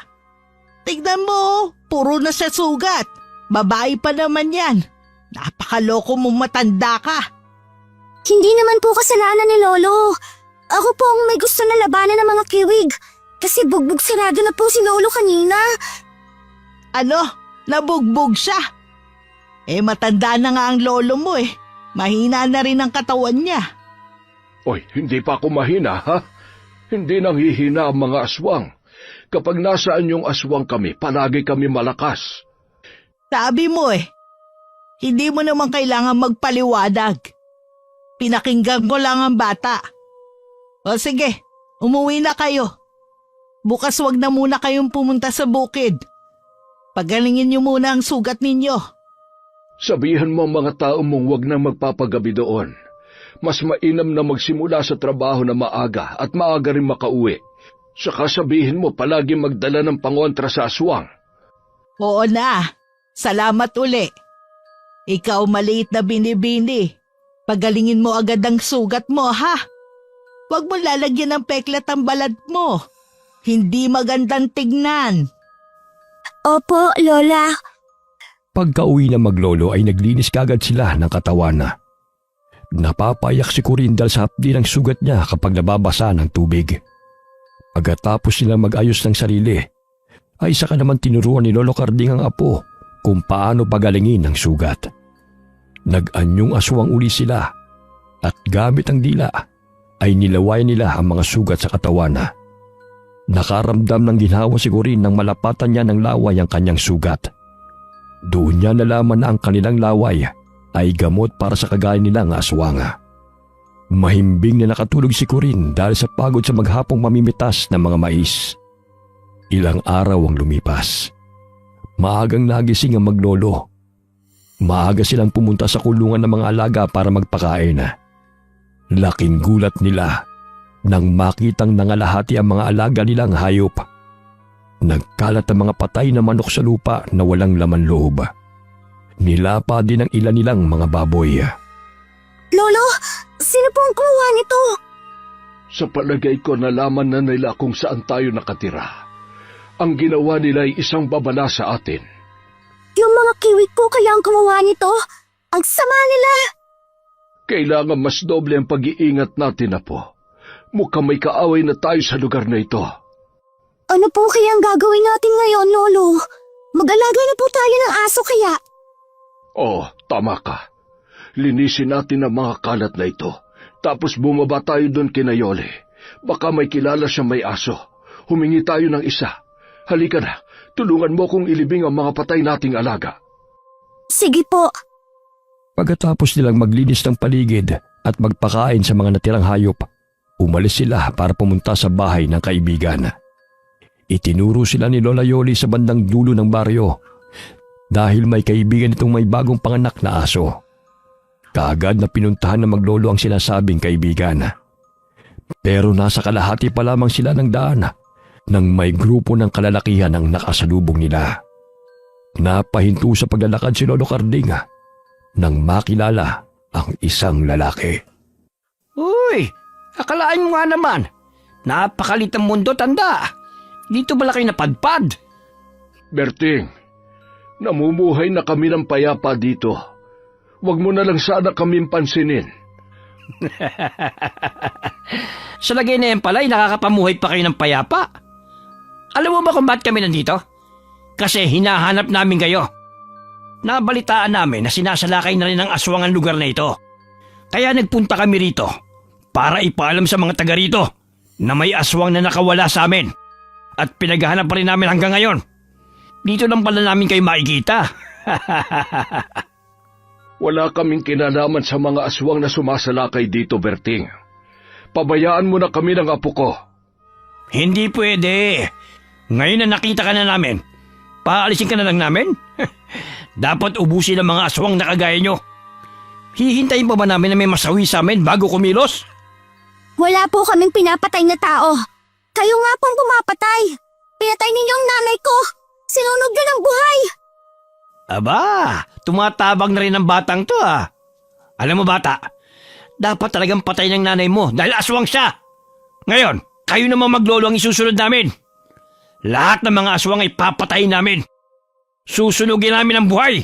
B: Tignan mo, puro na siya sugat. Babae pa naman yan. Napakaloko mong matanda ka.
A: Hindi naman po kasalanan ni Lolo. Ako po ang may gusto na labanan ng mga kiwig. Kasi bugbog sarado na po si Lolo kanina.
B: Ano? Nabugbog siya? Matanda na nga ang lolo mo Mahina na rin ang katawan niya.
E: Oy, hindi pa ako mahina, ha? Hindi nang hihina ang mga aswang. Kapag nasaan yung aswang kami, palagi kami malakas.
B: Sabi mo hindi mo naman kailangan magpaliwadag. Pinakinggan ko lang ang bata. O sige, umuwi na kayo. Bukas wag na muna kayong pumunta sa bukid. Pagalingin niyo muna ang sugat ninyo.
E: Sabihan mo ang mga tao mong wag na magpapagabi doon. Mas mainam na magsimula sa trabaho na maaga at maaga rin makauwi. Saka sabihin mo palagi magdala ng pangontra sa aswang.
B: Oo na. Salamat uli. Ikaw maliit na binibini. Pagalingin mo agad ang sugat mo, ha? Huwag mo lalagyan ng peklat ang balat mo. Hindi magandang tignan.
A: Opo, Lola.
C: Pagka-uwi na maglolo ay naglinis kagad sila ng katawan na. Napapayak si Corinne dahil sa hapdi ng sugat niya kapag nababasa ng tubig. Pagkatapos nilang mag-ayos ng sarili, ay saka naman tinuruan ni Lolo Karding ang apo kung paano pagalingin ang sugat. Nag-anyong aswang uli sila at gamit ang dila ay nilawayan nila ang mga sugat sa katawan na. Nakaramdam ng ginhawa si Corinne nang malapatan niya ng laway ang kanyang sugat. Doon niya nalaman na ang kanilang laway ay gamot para sa kagaya nilang aswanga. Mahimbing na nakatulog si Corinne dahil sa pagod sa maghapong mamimitas ng mga mais. Ilang araw ang lumipas. Maagang nagising ang maglolo. Maaga silang pumunta sa kulungan ng mga alaga para magpakain. Laking gulat nila nang makitang nangalahati ang mga alaga nilang hayop. Nagkalat ang mga patay na manok sa lupa na walang laman loob. Nilapa din ang ilan nilang mga baboy.
A: Lolo, sino po ang gumawa nito?
E: Sa palagay ko nalaman na nila kung saan tayo nakatira. Ang ginawa nila ay isang babala sa atin.
A: Yung mga kiwit ko kaya ang gumawa nito? Ang sama nila!
E: Kailangan mas doble ang pag-iingat natin, Apo. Mukhang may kaaway na tayo sa lugar na ito.
A: Ano po kaya ang gagawin natin ngayon, Lolo? Mag-alaga na po tayo ng aso kaya.
E: Oh, tama ka. Linisin natin ang mga kalat na ito. Tapos bumaba tayo doon kina Yole. Baka may kilala siya may aso. Humingi tayo ng isa. Halika na, tulungan mo kong ilibing ang mga patay nating alaga.
A: Sige po.
C: Pagkatapos nilang maglinis ng paligid at magpakain sa mga natirang hayop, umalis sila para pumunta sa bahay ng kaibigan. Itinuro sila ni Lola Yoli sa bandang dulo ng baryo dahil may kaibigan itong may bagong panganak na aso. Kaagad na pinuntahan ng maglolo ang sinasabing kaibigan. Pero nasa kalahati pa lamang sila ng daan nang may grupo ng kalalakihan ang nakasalubong nila. Napahinto sa paglalakad si Lolo Carding nang makilala ang isang lalaki.
D: Uy, akalaan mo nga naman. Napakalit ang mundo, tanda. Dito ba kayo napadpad?
E: Berting, namumuhay na kami ng payapa dito. Huwag mo na lang sana kaming pansinin.
D: Sa lagay na yan pala'y nakakapamuhay pa kayo ng payapa. Alam mo ba kung ba't kami nandito? Kasi hinahanap namin kayo. Nabalitaan namin na sinasalakay na rin ng aswang ang lugar na ito. Kaya nagpunta kami rito para ipaalam sa mga taga rito na may aswang na nakawala sa amin. At pinaghahanap pa rin namin hanggang ngayon. Dito lang pala namin kayo makikita.
E: Wala kaming kinalaman sa mga aswang na sumasalakay dito, Berting. Pabayaan mo na kami ng apo ko.
D: Hindi pwede. Ngayon na nakita ka na namin, paalisin ka na lang namin? Dapat ubusin ang mga aswang na kagaya nyo. Hihintayin pa ba namin na may masawi sa amin bago kumilos?
A: Wala po kaming pinapatay na tao. Kayo nga pong pumapatay. Pinatay ninyo ang nanay ko. Sinunog nyo ng buhay.
D: Aba, tumatabang na rin ang batang to ah. Alam mo bata, dapat talagang patay ng nanay mo dahil aswang siya. Ngayon, kayo naman maglolo ang isusunod namin. Lahat ng mga aswang ay papatayin namin. Susunugin namin ang buhay.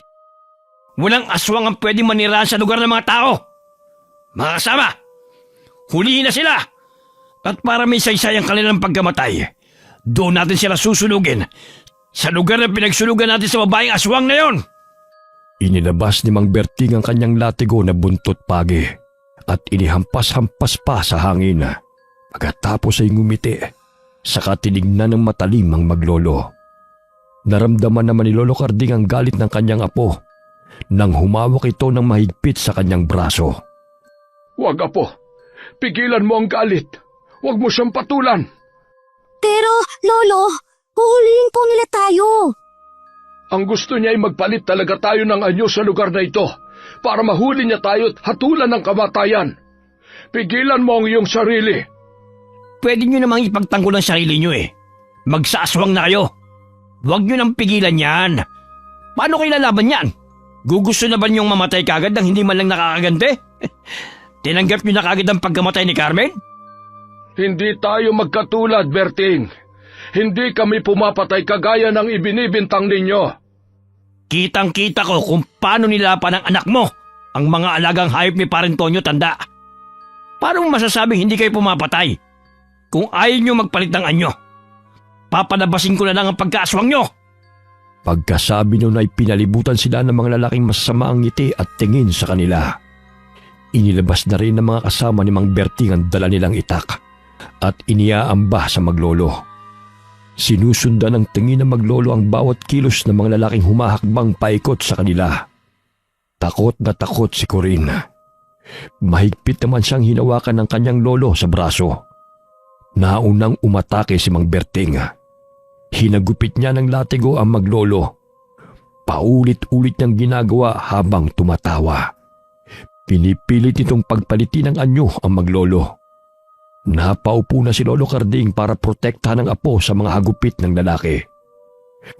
D: Walang aswang ang pwedeng manirahan sa lugar ng mga tao. Mga kasama, hulihin na sila. At para may saysay ang kanilang pagkamatay, doon natin sila susunugin sa lugar na pinagsulugan natin sa babaeng aswang na yon.
C: Inilabas ni Mang Berting ang kanyang latigo na buntot pagi at inihampas-hampas pa sa hangin. Pagkatapos ay ngumiti, saka tinignan ng matalim ang maglolo. Naramdaman naman ni Lolo Carding ang galit ng kanyang apo nang humawak ito ng mahigpit sa kanyang braso.
E: Huwag, Apo. Pigilan mo ang galit. Huwag mo siyang patulan.
A: Pero, Lolo, huhulihin po nila tayo.
E: Ang gusto niya ay magpalit talaga tayo ng anyo sa lugar na ito para mahuli niya tayo at hatulan ng kamatayan. Pigilan mo ang iyong sarili.
D: Pwede nyo namang ipagtanggol ang sarili nyo eh. Magsaaswang na kayo. Huwag nyo nang pigilan yan. Paano kayo lalaban yan? Gugusto na ba nyong mamatay kagad nang hindi man lang nakakagante? Tinanggap nyo na kagad ang pagkamatay ni Carmen?
E: Hindi tayo magkatulad, Berting. Hindi kami pumapatay kagaya ng ibinibintang ninyo.
D: Kitang-kita ko kung paano nilapan ng anak mo ang mga alagang hayop ni Parentonyo, tanda. Paano mo masasabing hindi kayo pumapatay? Kung ayaw nyo magpalit ng anyo, papalabasin ko na lang ang pagkaaswang nyo.
C: Pagkasabi nun ay pinalibutan sila ng mga lalaking masama ang ngiti at tingin sa kanila. Inilabas na rin ng mga kasama ni Mang Berting ang dala nilang itak at iniaamba sa maglolo. Sinusundan ng tingin ng maglolo ang bawat kilos ng mga lalaking humahakbang paikot sa kanila. Takot na takot si Corinne. Mahigpit naman siyang hinawakan ng kanyang lolo sa braso. Naunang umatake si Mang Berting. Hinagupit niya ng latigo ang maglolo. Paulit-ulit niyang ginagawa habang tumatawa. Pinipilit nitong pagpalitin ng anyo ang maglolo. Napaupo na si Lolo Carding para protektahan ang apo sa mga hagupit ng lalaki.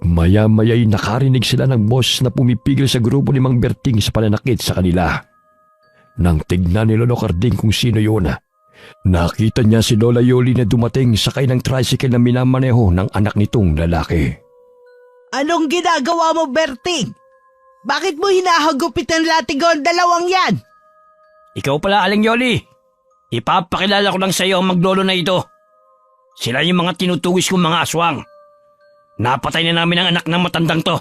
C: Maya-maya'y nakarinig sila ng boss na pumipigil sa grupo ni Mang Berting sa pananakit sa kanila. Nang tignan ni Lolo Carding kung sino yun, nakita niya si Lola Yoli na dumating sakay ng tricycle na minamaneho ng anak nitong lalaki.
B: Anong ginagawa mo, Berting? Bakit mo hinahagupit ng latigon dalawang yan?
D: Ikaw pala, Aling Yoli. Ipapakilala ko lang sa iyo ang maglolo na ito. Sila yung mga tinutugis kong mga aswang. Napatay na namin ang anak ng matandang to.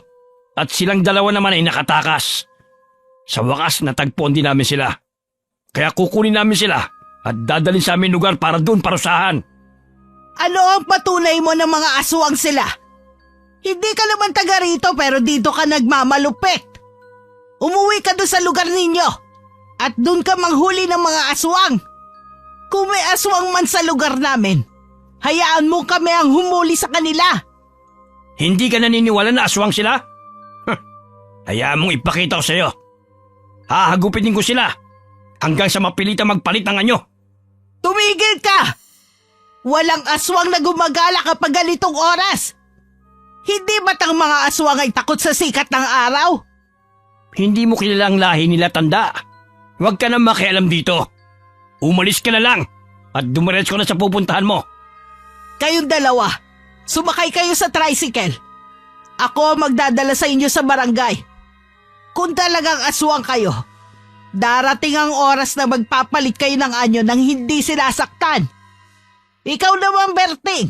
D: At silang dalawa naman ay nakatakas. Sa wakas, natagpuan din namin sila. Kaya kukunin namin sila at dadalhin sa aming lugar para doon parusahan.
B: Ano ang patunay mo ng mga aswang sila? Hindi ka naman taga rito pero dito ka nagmamalupit. Umuwi ka doon sa lugar ninyo at doon ka manghuli ng mga aswang. Kung may aswang man sa lugar namin, hayaan mo kami ang humuli sa kanila.
D: Hindi ka naniniwala na aswang sila? Hayaan mong ipakita ko sa iyo. Hahagupitin ko sila hanggang sa mapilitang magpalit ng anyo.
B: Tumigil ka! Walang aswang na gumagala kapag ganitong oras. Hindi ba't ang mga aswang ay takot sa sikat ng araw?
D: Hindi mo kilala ang lahi nila, tanda. Huwag ka na makialam dito. Umalis ka na lang at dumiretso ka na sa pupuntahan mo.
B: Kayong dalawa, sumakay kayo sa tricycle. Ako ang magdadala sa inyo sa barangay. Kung talagang aswang kayo, darating ang oras na magpapalit kayo ng anyo nang hindi sinasaktan. Ikaw naman, Berting,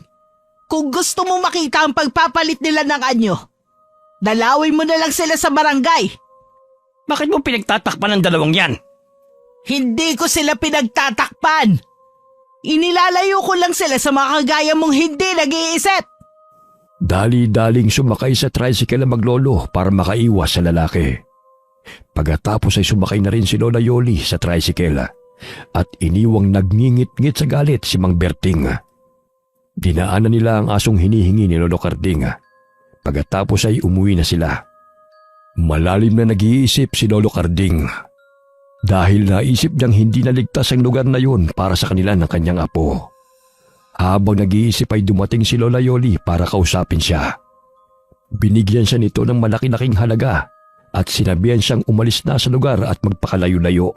B: kung gusto mo makita ang pagpapalit nila ng anyo, dalawin mo na lang sila sa barangay.
D: Bakit mo pinagtatakpan ng dalawang yan?
B: Hindi ko sila pinagtatakpan. Inilalayo ko lang sila sa mga kagaya mong hindi nag-iisip.
C: Dali-daling sumakay sa tricycle ang maglolo para makaiwas sa lalaki. Pagkatapos ay sumakay na rin si Lola Yoli sa tricycle at iniwang nagngingit-ngit sa galit si Mang Berting. Dinaanan nila ang asong hinihingi ni Lolo Carding. Pagkatapos ay umuwi na sila. Malalim na nag-iisip si Lolo Carding dahil naisip niyang hindi naligtas ang lugar na yun para sa kanila ng kanyang apo. Habang nag-iisip ay dumating si Lola Yoli para kausapin siya. Binigyan siya nito ng malaki-laking halaga at sinabihan siyang umalis na sa lugar at magpakalayo-layo.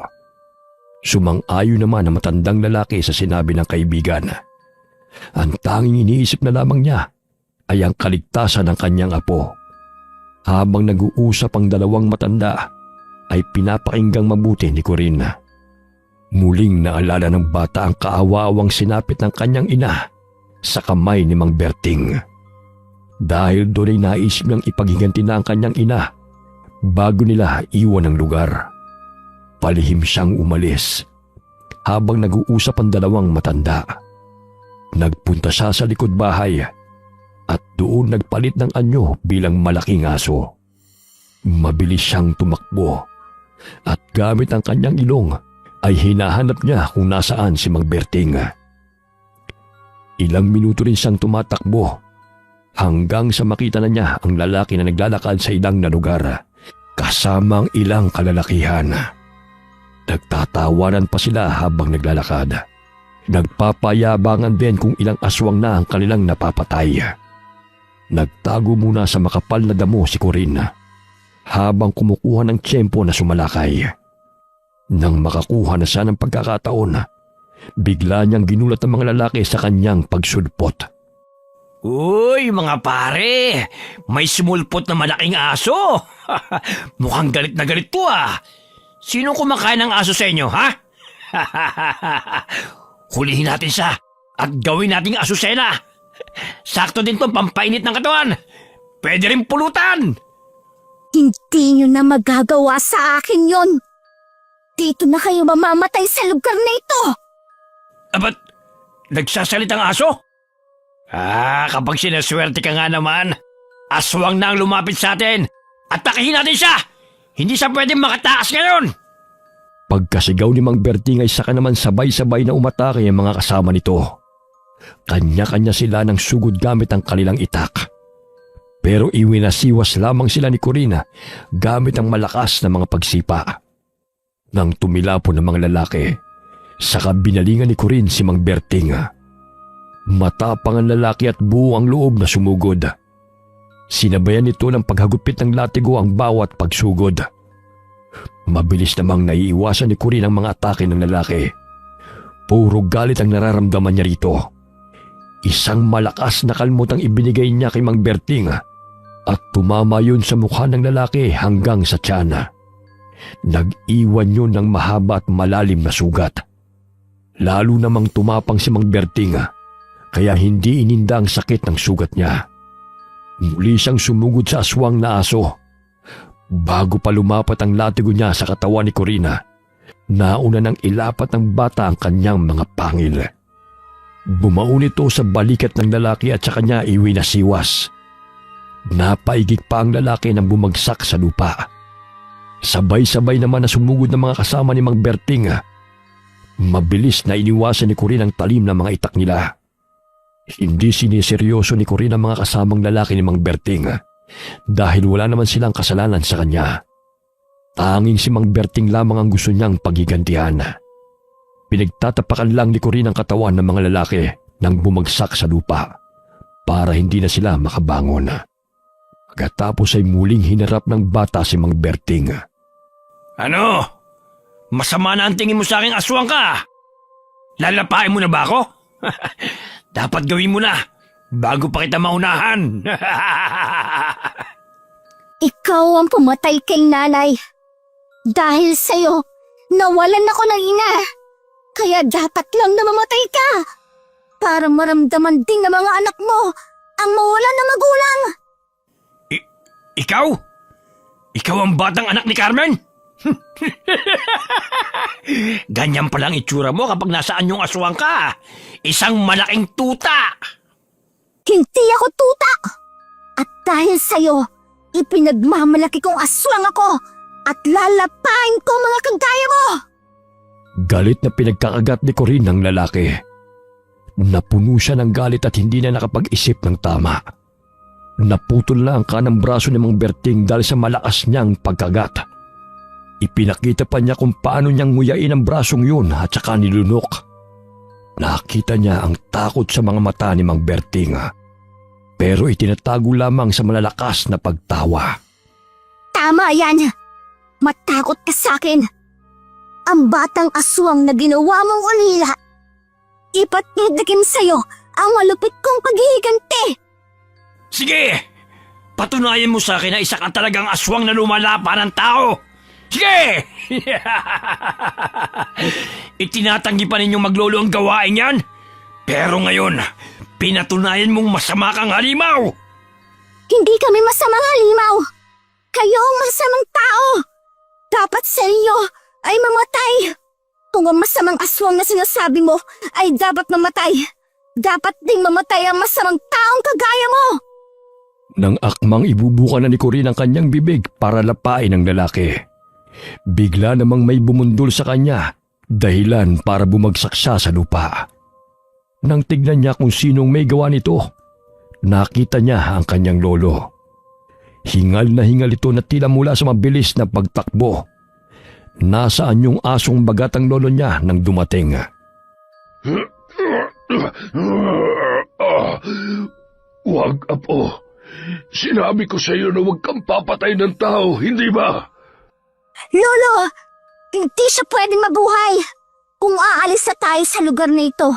C: Sumang-ayon naman ang matandang lalaki sa sinabi ng kaibigan. Ang tanging iniisip na lamang niya ay ang kaligtasan ng kanyang apo. Habang nag-uusap ang dalawang matanda, ay pinapakinggang mabuti ni Corinne. Muling naalala ng bata ang kaawa-awang sinapit ng kanyang ina sa kamay ni Mang Berting. Dahil doon ay naisip niyang ipaghiganti na ang kanyang ina bago nila iwan ang lugar. Palihim siyang umalis habang nag-uusap ang dalawang matanda. Nagpunta siya sa likod bahay at doon nagpalit ng anyo bilang malaking aso. Mabilis siyang tumakbo at gamit ang kanyang ilong ay hinahanap niya kung nasaan si Mang Berting. Ilang minuto rin siyang tumatakbo hanggang sa makita na niya ang lalaki na naglalakad sa ilang na lugar kasamang ilang kalalakihan. Nagtatawanan pa sila habang naglalakad. Nagpapayabangan din kung ilang aswang na ang kanilang napapatay. Nagtago muna sa makapal na damo si Corinne habang kumukuha ng tiyempo na sumalakay. Nang makakuha na siya ng pagkakataon, bigla niyang ginulat ang mga lalaki sa kanyang pagsulpot.
D: Uy, mga pare! May sumulpot na malaking aso! Mukhang galit na galit to ah! Sino kumakain ng aso sa inyo, ha? Hulihin natin siya at gawin nating asusena! Sakto din to pampainit ng katawan! Pwede rin pulutan!
A: Hindi nyo na magagawa sa akin yon. Dito na kayo mamamatay sa lugar na ito.
D: Ba't nagsasalitang aso? Kapag sinaswerte ka nga naman, aswang na ang lumapit sa atin. Atakihin natin siya! Hindi siya pwedeng makatakas ngayon!
C: Pagkasigaw ni Mang Berting ay saka naman sabay-sabay na umatake ang mga kasama nito. Kanya-kanya sila ng sugod gamit ang kanilang itak. Pero iwinasiwas lamang sila ni Corinne gamit ang malakas na mga pagsipa. Nang tumilapo ng mga lalaki, saka binalingan ni Corinne si Mang Berting. Matapang ang lalaki at buo ang loob na sumugod. Sinabayan nito ng paghagupit ng latigo ang bawat pagsugod. Mabilis namang naiiwasan ni Corinne ang mga atake ng lalaki. Puro galit ang nararamdaman niya rito. Isang malakas na kalmot ang ibinigay niya kay Mang Berting at tumama yun sa mukha ng lalaki hanggang sa tiyan. Nag-iwan yun ng mahaba at malalim na sugat. Lalo namang tumapang si Mang Berting kaya hindi ininda ang sakit ng sugat niya. Muli siyang sumugod sa aswang na aso. Bago pa lumapat ang latigo niya sa katawan ni Corina, nauna nang ilapat ng bata ang kanyang mga pangil. Bumaon ito sa balikat ng lalaki at sa kanya iwinasiwas. Napaigik pa ang lalaki nang bumagsak sa lupa. Sabay-sabay naman na sumugod ng mga kasama ni Mang Berting. Mabilis na iniwasan ni Corinne ang talim na mga itak nila. Hindi siniseryoso ni Corinne ang mga kasamang lalaki ni Mang Berting dahil wala naman silang kasalanan sa kanya. Tanging si Mang Berting lamang ang gusto niyang paghigantihan. Pinagtatapakan lang ni Corinne ang katawan ng mga lalaki nang bumagsak sa lupa para hindi na sila makabangon. Pagkatapos ay muling hinarap ng bata si Mang Berting.
D: Ano? Masama na ang tingin mo sa aking aswang ka? Lalapain mo na ba ako? Dapat gawin mo na bago pa kita maunahan.
A: Ikaw ang pumatay kay nanay. Dahil sa'yo, nawalan ako ng ina. Kaya dapat lang na mamatay ka. Para maramdaman din ng mga anak mo ang mawalan na magulang.
D: Ikaw? Ikaw ang batang anak ni Carmen? Ganyan palang itsura mo kapag nasaan yung aswang ka. Isang malaking tuta.
A: Hindi ako tuta. At dahil sa'yo, ipinagmamalaki kong aswang ako at lalapain ko mga kagaya mo.
C: Galit na pinagkakagat ni Corinne ng lalaki. Napuno siya ng galit at hindi na nakapag-isip ng tama. Naputol na ang kanang braso ni Mang Berting dahil sa malakas niyang pagkagat. Ipinakita pa niya kung paano niyang nguyain ang brasong yun at saka nilunok. Nakita niya ang takot sa mga mata ni Mang Berting. Pero itinatago lamang sa malalakas na pagtawa.
A: Tama yan. Matakot ka sa akin. Ang batang aswang na ginawa mong ulila. Ipatitikim sa'yo ang malupit kong paghihiganti.
D: Sige! Patunayan mo sa akin na isa ka talagang aswang na lumalapa ng tao. Sige! Itinatanggi pa ninyong maglolo ang gawain yan. Pero ngayon, pinatunayan mong masama kang halimaw.
A: Hindi kami masamang halimaw. Kayo ang masamang tao. Dapat sa inyo ay mamatay. Kung ang masamang aswang na sinasabi mo ay dapat mamatay, dapat ding mamatay ang masamang taong kagaya mo.
C: Nang akmang ibubuka na ni Corinne ang kanyang bibig para lapain ang lalaki, bigla namang may bumundol sa kanya, dahilan para bumagsak siya sa lupa. Nang tignan niya kung sinong may gawa nito, nakita niya ang kanyang lolo. Hingal na hingal ito na tila mula sa mabilis na pagtakbo. Nasaan yung asong bagat ang lolo niya nang dumating?
E: Huwag, Apo. Sinabi ko sa iyo na huwag kang papatay ng tao, hindi ba?
A: Lolo, hindi siya pwedeng mabuhay. Kung aalis na tayo sa lugar na ito,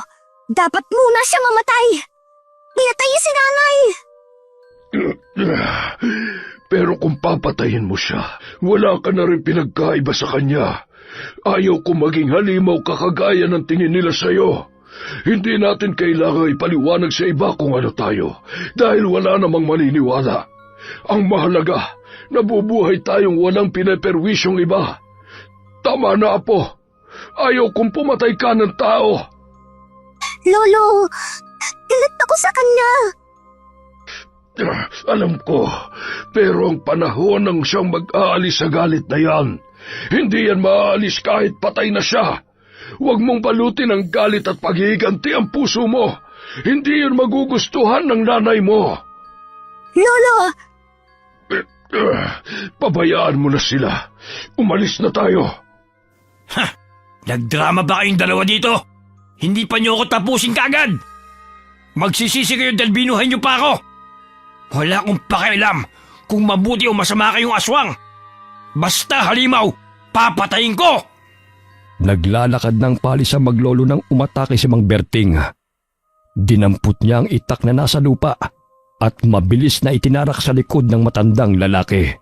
A: dapat muna siya mamatay. Pinatay si nanay.
E: Pero kung papatayin mo siya, wala ka na rin pinagkaiba sa kanya. Ayaw ko maging halimaw kakagaya ng tingin nila sa'yo. Hindi natin kailangan ipaliwanag sa iba kung ano tayo, dahil wala namang maniniwala. Ang mahalaga, nabubuhay tayong walang pinaperwisyong iba. Tama na, Apo. Ayaw kong pumatay ka ng tao.
A: Lolo, galit ako sa kanya.
E: Alam ko, pero ang panahon ng siyang mag-aalis sa galit na yan. Hindi yan maaalis kahit patay na siya. Huwag mong balutin ang galit at paghihiganti ang puso mo. Hindi yun magugustuhan ng nanay mo.
A: Lolo!
E: Pabayaan mo na sila. Umalis na tayo.
D: Ha! Nagdrama ba kayong dalawa dito? Hindi pa niyo ako tapusin kaagad. Magsisisi kayo dahil binuhay niyo pa ako. Wala akong pakialam kung mabuti o masama kayong aswang. Basta halimaw, papatayin ko!
C: Naglalakad ng palis ang maglolo nang umatake si Mang Berting. Dinampot niya ang itak na nasa lupa at mabilis na itinarak sa likod ng matandang lalaki.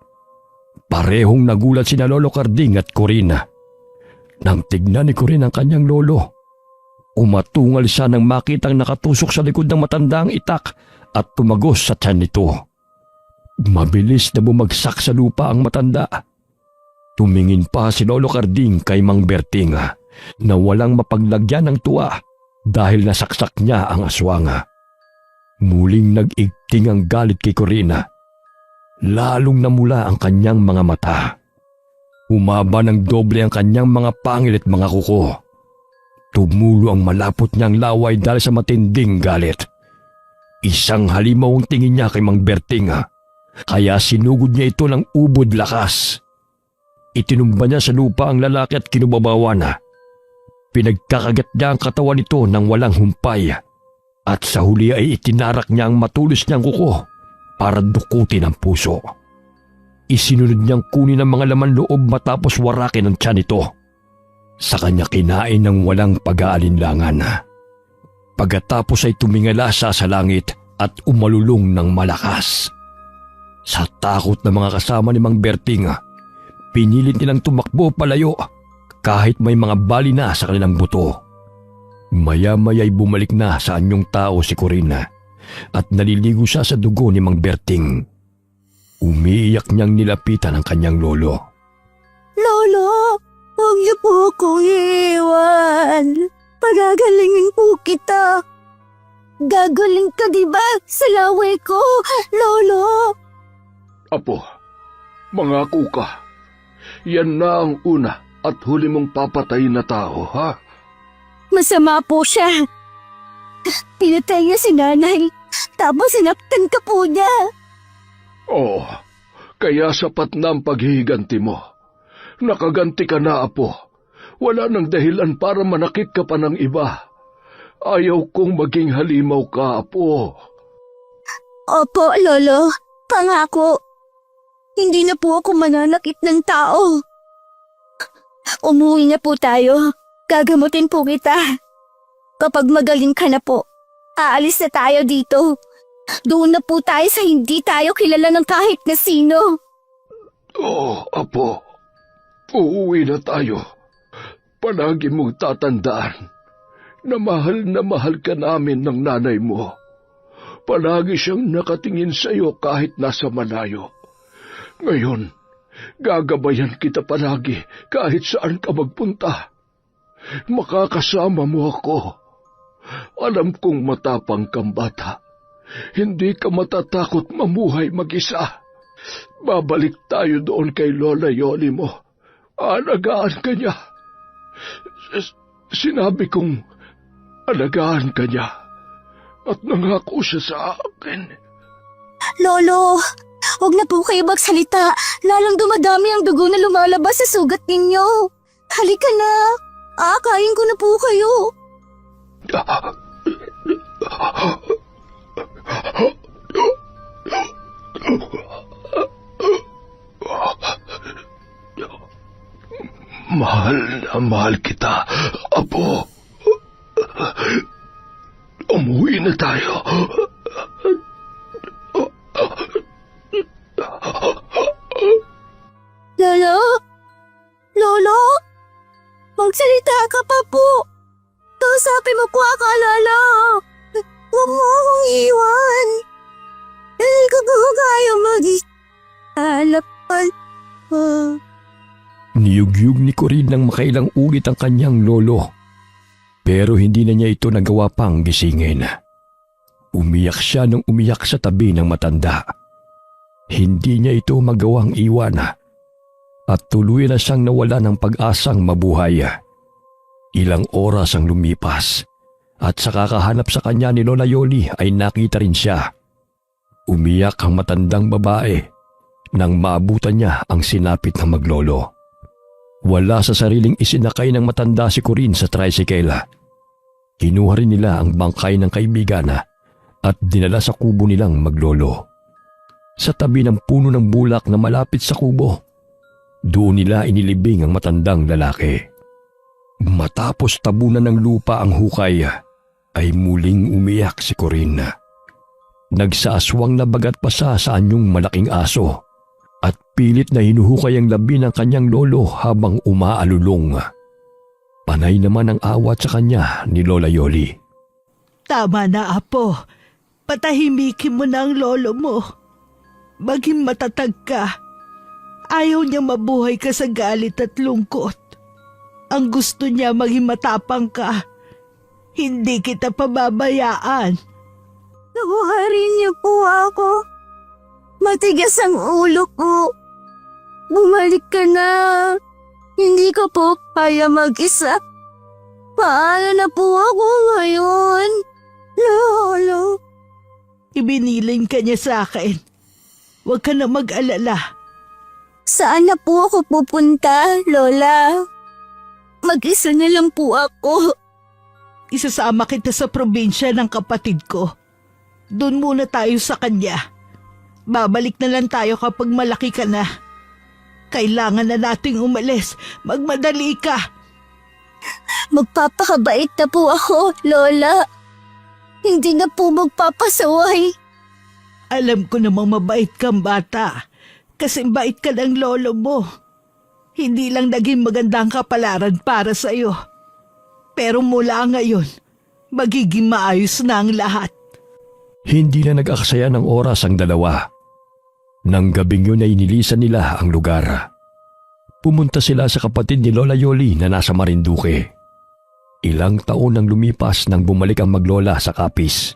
C: Parehong nagulat sina Lolo Carding at Corin. Nang tignan ni Corin ang kanyang lolo, umatungal siya nang makitang nakatusok sa likod ng matandang itak at tumagos sa tiyan nito. Mabilis na bumagsak sa lupa ang matanda. Tumingin pa si Lolo Carding kay Mang Berting na walang mapaglagyan ng tuwa dahil nasaksak niya ang aswang. Muling nag-igting ang galit kay Corina. Lalong namula ang kanyang mga mata. Humaba ng doble ang kanyang mga pangil at mga kuko. Tumulo ang malapot niyang laway dahil sa matinding galit. Isang halimaw ang tingin niya kay Mang Berting, kaya sinugod niya ito ng ubod lakas. Itinumba niya sa lupa ang lalaki at kinubabawan. Pinagkakagat niya ang katawan nito ng walang humpay at sa huli ay itinarak niya ang matulis niyang kuko para dukutin ang puso. Isinunod niyang kunin ang mga laman loob matapos warakin ang tiyan nito. Sa kanya kinain ng walang pag-aalinlangan. Pagkatapos ay tumingala siya sa langit at umalulong ng malakas. Sa takot ng mga kasama ni Mang Berting, pinilit nilang tumakbo palayo kahit may mga bali na sa kanilang buto. Maya-maya'y bumalik na sa anyong tao si Corina at naliligo siya sa dugo ni Mang Berting. Umiiyak niyang nilapitan ang kanyang lolo.
A: Lolo, huwag niyo po akong iiwan. Pagagalingin po kita. Gagaling ka diba sa laway ko, Lolo?
E: Apo, mangako ka. Yan na ang una at huli mong papatayin na tao, ha?
A: Masama po siya. Pinatay niya si nanay, tapos sinaktan ka po niya.
E: Oo, kaya sapat na ang paghihiganti mo. Nakaganti ka na, Apo. Wala nang dahilan para manakit ka pa ng iba. Ayaw kong maging halimaw ka, Apo.
A: Opo, Lolo. Pangako. Hindi na po ako mananakit ng tao. Umuwi na po tayo. Gagamutin po kita. Kapag magaling ka na po, aalis na tayo dito. Doon na po tayo sa hindi tayo kilala ng kahit na sino.
E: Oo, Apo. Uuwi na tayo. Palagi mong tatandaan na mahal ka namin ng nanay mo. Palagi siyang nakatingin sa iyo kahit nasa malayo. Ngayon, gagabayan kita palagi kahit saan ka magpunta. Makakasama mo ako. Alam kong matapang kang bata. Hindi ka matatakot mamuhay mag-isa. Babalik tayo doon kay Lola Yoli mo. Alagaan ka niya. Sinabi kong alagaan ka niya. At nangako siya sa akin.
A: Lolo, huwag na po kayo magsalita. Lalong dumadami ang dugo na lumalabas sa sugat ninyo. Halika na. Kain ko na po kayo.
E: Mahal na mahal kita, Apo. Umuwi na tayo.
A: Lolo? Lolo? Magsalita ka pa po. Kausapin mo po ako, Lolo. Huwag mo akong iwan. Hindi ko po kaya mag-alakal.
C: Niyugyug ni Corin ng makailang ulit ang kanyang lolo. Pero hindi na niya ito nagawa pang gisingin. Umiyak siya nang umiyak sa tabi ng matanda. Hindi niya ito magawang iwan. At tuloy na siyang nawala ng pag-asang mabuhay. Ilang oras ang lumipas. At sa kakahanap sa kanya ni Lola Yoli ay nakita rin siya. Umiyak ang matandang babae nang maabutan niya ang sinapit ng maglolo. Wala sa sariling isinakay ng matanda si Corin sa tricycle. Kinuha rin nila ang bangkay ng kaibigan at dinala sa kubo nilang maglolo. sa tabi ng puno ng bulak na malapit sa kubo. Doon nila inilibing ang matandang lalaki. Matapos tabunan ng lupa ang hukay, ay muling umiyak si Corinne. Nagsaaswang na bagat pa sa anyong malaking aso at pilit na hinuhukay ang labi ng kanyang lolo habang umaalulong. Panay naman ang awat sa kanya ni Lola Yoli.
B: Tama na, Apo. Patahimikin mo na ang lolo mo. Maging matatag ka. Ayaw niya mabuhay ka sa galit at lungkot. Ang gusto niya maging matapang ka. Hindi kita pababayaan.
A: Tawarin niyo po ako. Matigas ang ulo ko. Bumalik ka na. Hindi ko po kaya mag-isa. Paano na po ako ngayon? Lolo.
B: Ibiniling ka niya sa akin. Huwag ka na mag-alala.
A: Saan na po ako pupunta, Lola? Mag-isa na lang po ako.
B: Isasama kita sa probinsya ng kapatid ko. Doon muna tayo sa kanya. Babalik na lang tayo kapag malaki ka na. Kailangan na nating umalis. Magmadali ka.
A: Magpapakabait na po ako, Lola. Hindi na po magpapasaway.
B: Alam ko namang mabait kang bata. Kasi bait ka ng lolo mo. Hindi lang naging magandang kapalaran para sa'yo. Pero mula ngayon, magiging maayos na ang lahat.
C: Hindi na nag-aksaya ng oras ang dalawa. Nang gabing yun ay inilisan nila ang lugar. Pumunta sila sa kapatid ni Lola Yoli na nasa Marinduque. Ilang taon ang lumipas nang bumalik ang maglola sa Capiz.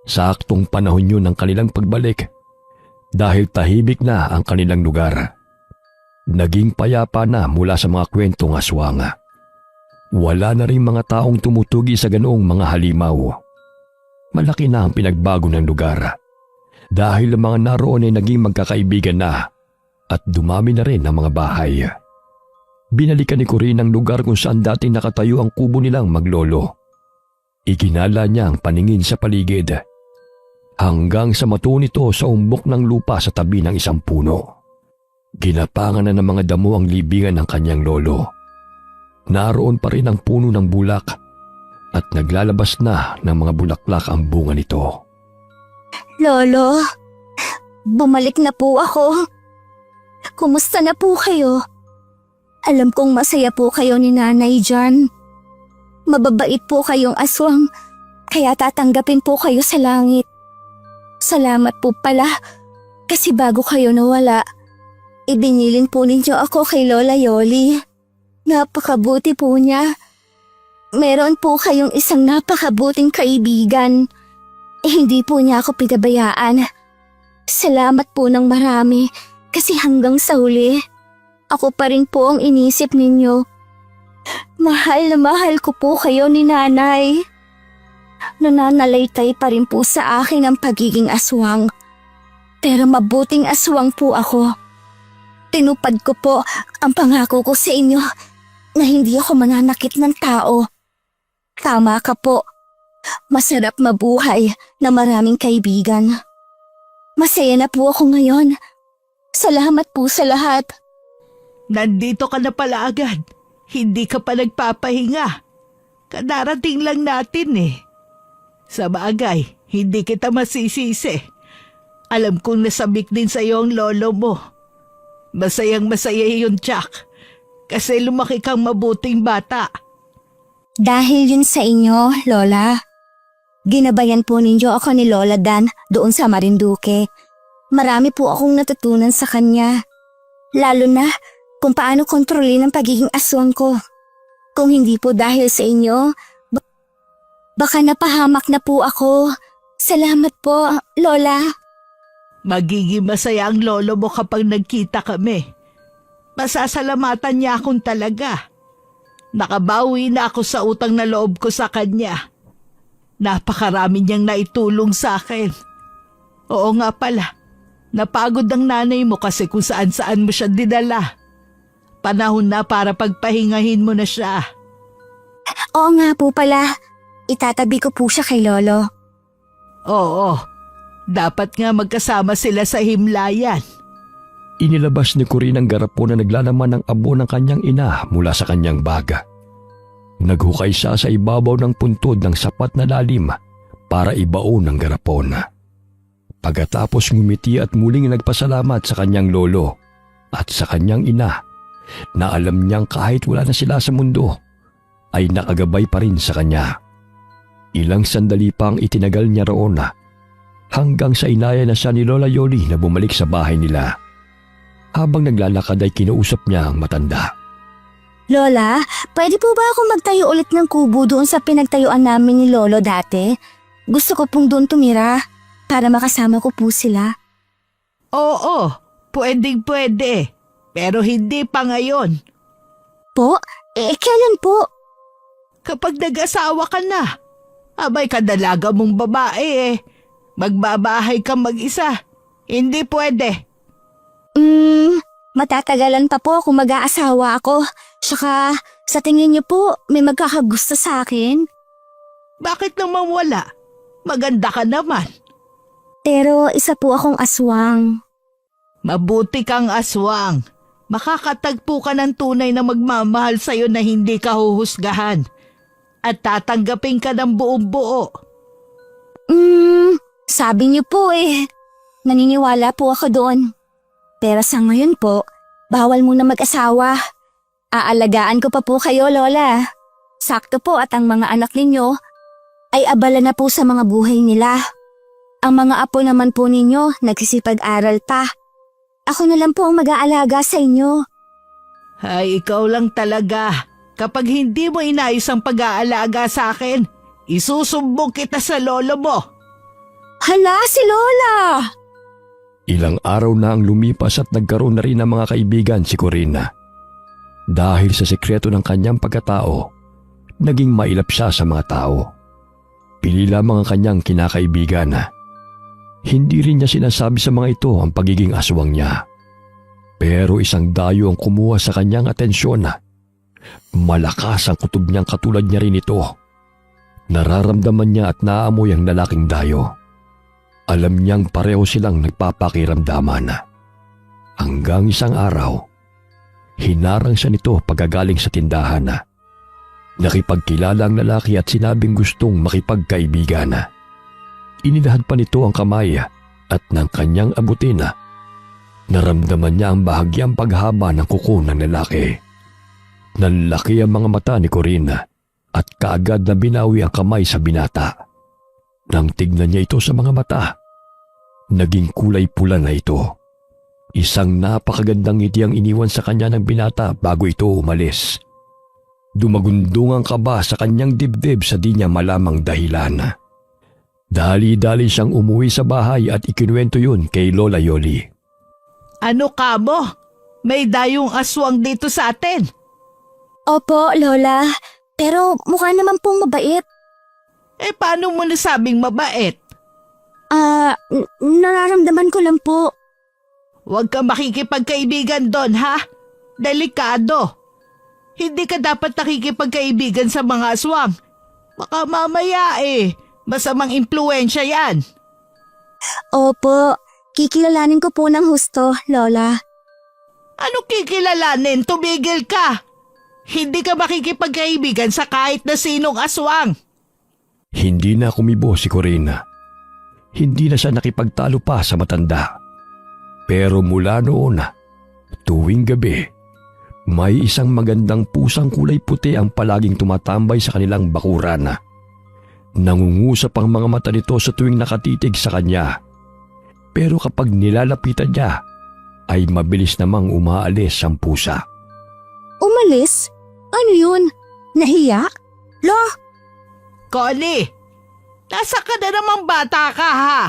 C: Saktong panahon yun ng kanilang pagbalik dahil tahimik na ang kanilang lugar. Naging payapa na mula sa mga kwentong aswang. Wala na rin mga taong tumutugi sa ganoong mga halimaw. Malaki na ang pinagbago ng lugar dahil ang mga naroon ay naging magkakaibigan na at dumami na rin ang mga bahay. Binalikan ni Corinne ang lugar kung saan dati nakatayo ang kubo nilang maglolo. Iginala niya ang paningin sa paligid hanggang sa matuon ito sa umbok ng lupa sa tabi ng isang puno. Ginapangan na ng mga damo ang libingan ng kanyang lolo. Naroon pa rin ang puno ng bulak at naglalabas na ng mga bulaklak ang bunga nito.
A: Lolo, bumalik na po ako. Kumusta na po kayo? Alam kong masaya po kayo ni nanay dyan. Mababait po kayong aswang, kaya tatanggapin po kayo sa langit. Salamat po pala, kasi bago kayo nawala, ibinilin po ninyo ako kay Lola Yoli. Napakabuti po niya. Meron po kayong isang napakabuting kaibigan. Hindi po niya ako pinabayaan. Salamat po ng marami kasi hanggang sa huli, ako pa rin po ang inisip ninyo. Mahal na mahal ko po kayo ni nanay. Nananalaytay pa rin po sa akin ang pagiging aswang. Pero mabuting aswang po ako. Tinupad ko po ang pangako ko sa inyo na hindi ako mananakit ng tao. Tama ka po. Masarap mabuhay na maraming kaibigan. Masaya na po ako ngayon. Salamat po sa lahat.
B: Nandito ka na pala agad. Hindi ka pa nagpapahinga. Kadarating lang natin eh. Sa bagay, hindi kita masisisi. Alam kong nasabik din sa iyo ang lolo mo. Masayang masaya yun, Chuck. Kasi lumaki kang mabuting bata.
A: Dahil yun sa inyo, Lola. Ginabayan po ninyo ako ni Lola Dan doon sa Marinduque. Marami po akong natutunan sa kanya. Lalo na kung paano kontrolin ang pagiging aswang ko. Kung hindi po dahil sa inyo, baka napahamak na po ako. Salamat po, Lola.
B: Magiging masaya ang lolo mo kapag nagkita kami. Masasalamatan niya akong talaga. Nakabawi na ako sa utang na loob ko sa kanya. Napakarami niyang naitulong sa akin. Oo nga pala, napagod ang nanay mo kasi kung saan-saan mo siya dinala. Panahon na para pagpahingahin mo na siya.
A: Oo nga po pala, itatabi ko po siya kay Lolo.
B: Oo, Dapat nga magkasama sila sa himlayan.
C: Inilabas ni Corinne ang garapon na naglalaman ng abo ng kanyang ina mula sa kanyang baga. Naghukay siya sa ibabaw ng puntod ng sapat na lalim para ibaon ang garapon. Pagkatapos ngumiti at muling nagpasalamat sa kanyang lolo at sa kanyang ina na alam niyang kahit wala na sila sa mundo ay nakagabay pa rin sa kanya. Ilang sandali pang itinagal niya roon hanggang sa inaya na siya ni Lola Yoli na bumalik sa bahay nila. Habang naglalakad ay kinausap niya ang matanda.
A: Lola, pwede po ba ako magtayo ulit ng kubo doon sa pinagtayuan namin ni Lolo dati? Gusto ko pong doon tumira para makasama ko po sila.
B: Oo, pwede. Pero hindi pa ngayon.
A: Po? Kailan po?
B: Kapag nag-asawa ka na, abay kadalaga mong babae magbabahay ka mag-isa. Hindi pwede.
A: Matatagalan pa po kung mag-aasawa ako. Saka, sa tingin niyo po, may magkakagusto sa akin?
B: Bakit naman wala? Maganda ka naman.
A: Pero isa po akong aswang.
B: Mabuti kang aswang. Makakatagpo ka ng tunay na magmamahal sa'yo na hindi ka huhusgahan. At tatanggapin ka ng buong buo.
A: Sabi niyo po naniniwala po ako doon. Pero sa ngayon po, bawal muna mag-asawa. Aalagaan ko pa po kayo, Lola. Sakto po at ang mga anak ninyo ay abala na po sa mga buhay nila. Ang mga apo naman po ninyo nagsisipag-aral pa. Ako na lang po ang mag-aalaga sa inyo.
B: Ay, ikaw lang talaga. Kapag hindi mo inayos ang pag-aalaga sa akin, isusumbong kita sa lolo mo.
A: Hala, si Lola!
C: Ilang araw na ang lumipas at nagkaroon na rin ng mga kaibigan si Corinne. Dahil sa sekreto ng kanyang pagkatao, naging mailap siya sa mga tao. Pili lamang ang kanyang kinakaibigan. Hindi rin niya sinasabi sa mga ito ang pagiging aswang niya. Pero isang dayo ang kumuha sa kanyang atensyon. Malakas ang kutob niyang katulad niya rin ito. Nararamdaman niya at naamoy ang lalaking dayo. Alam niyang pareho silang nagpapakiramdaman. Hanggang isang araw, hinarang siya nito pagkagaling sa tindahan. Nakipagkilala ang lalaki at sinabing gustong makipagkaibigan. Inilahad pa nito ang kamay at ng kanyang abutin. Naramdaman niya ang bahagyang paghaba ng kuko ng lalaki. Nanlaki ang mga mata ni Corinne at kaagad na binawi ang kamay sa binata. Nang tignan niya ito sa mga mata, naging kulay pula na ito. Isang napakagandang ngiti ang iniwan sa kanya ng binata bago ito umalis. Dumagundong ang kaba sa kanyang dibdib sa di niya malamang dahilan. Dali-dali siyang umuwi sa bahay at ikinuwento yun kay Lola Yoli.
B: Ano ka mo? May dayong aswang dito sa atin.
A: Opo, Lola. Pero mukha naman pong mabait.
B: Paano mo nasabing mabait?
A: Nararamdaman ko lang po.
B: Huwag kang makikipagkaibigan doon, ha? Delikado. Hindi ka dapat nakikipagkaibigan sa mga aswang. Baka mamaya masamang impluensya yan.
A: Opo, kikilalanin ko po ng husto, Lola.
B: Ano kikilalanin? Tumigil ka! Hindi ka makikipagkaibigan sa kahit na sinong aswang.
C: Hindi na kumibo si Corinne. Hindi na siya nakipagtalo pa sa matanda. Pero mula noon, tuwing gabi, may isang magandang pusang kulay puti ang palaging tumatambay sa kanilang bakuran. Nangungusap ang mga mata nito sa tuwing nakatitig sa kanya. Pero kapag nilalapitan niya, ay mabilis namang umaalis ang pusa.
A: Umalis? Ano yun? Nahiya? Lo?
B: Connie, nasa ka na namang bata ka, ha?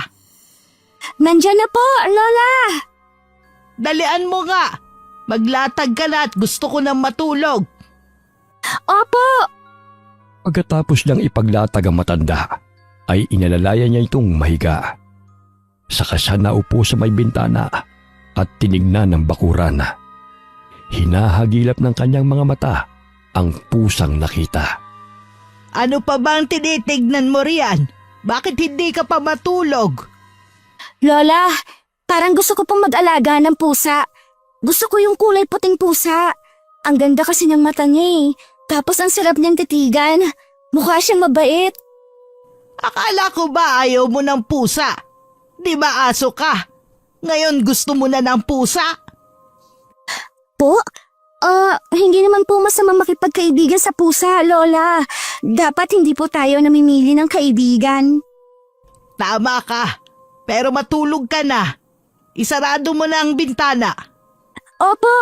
A: Nandyan na po, Lola!
B: Dalian mo nga. Maglatag ka na at gusto ko nang matulog.
A: Opo!
C: Pagkatapos niyang ipaglatag ang matanda, ay inalalayan niya itong mahiga. Saka siya naupo sa may bintana at tinignan ng bakuran. Hinahagilap ng kanyang mga mata ang pusang nakita.
B: Ano pa bang tinitignan mo riyan? Bakit hindi ka pa matulog?
A: Lola, parang gusto ko pong mag-alaga ng pusa. Gusto ko yung kulay puting pusa. Ang ganda kasi ng mata niya eh. Tapos ang sarap niyang titigan. Mukha siyang mabait.
B: Akala ko ba ayaw mo ng pusa? Di ba aso ka? Ngayon gusto mo na ng pusa?
A: Po? Hindi naman po masama makipagkaibigan sa pusa, Lola. Dapat hindi po tayo namimili ng kaibigan.
B: Tama ka. Pero matulog ka na. Isarado mo na ang bintana.
A: Opo.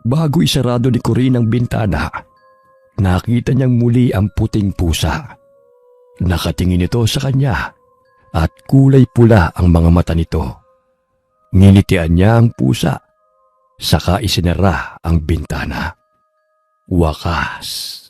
C: Bago isarado ni Corinne ang bintana, nakita niyang muli ang puting pusa. Nakatingin ito sa kanya at kulay pula ang mga mata nito. Nginitian niya ang pusa, saka isinara ang bintana. Wakas.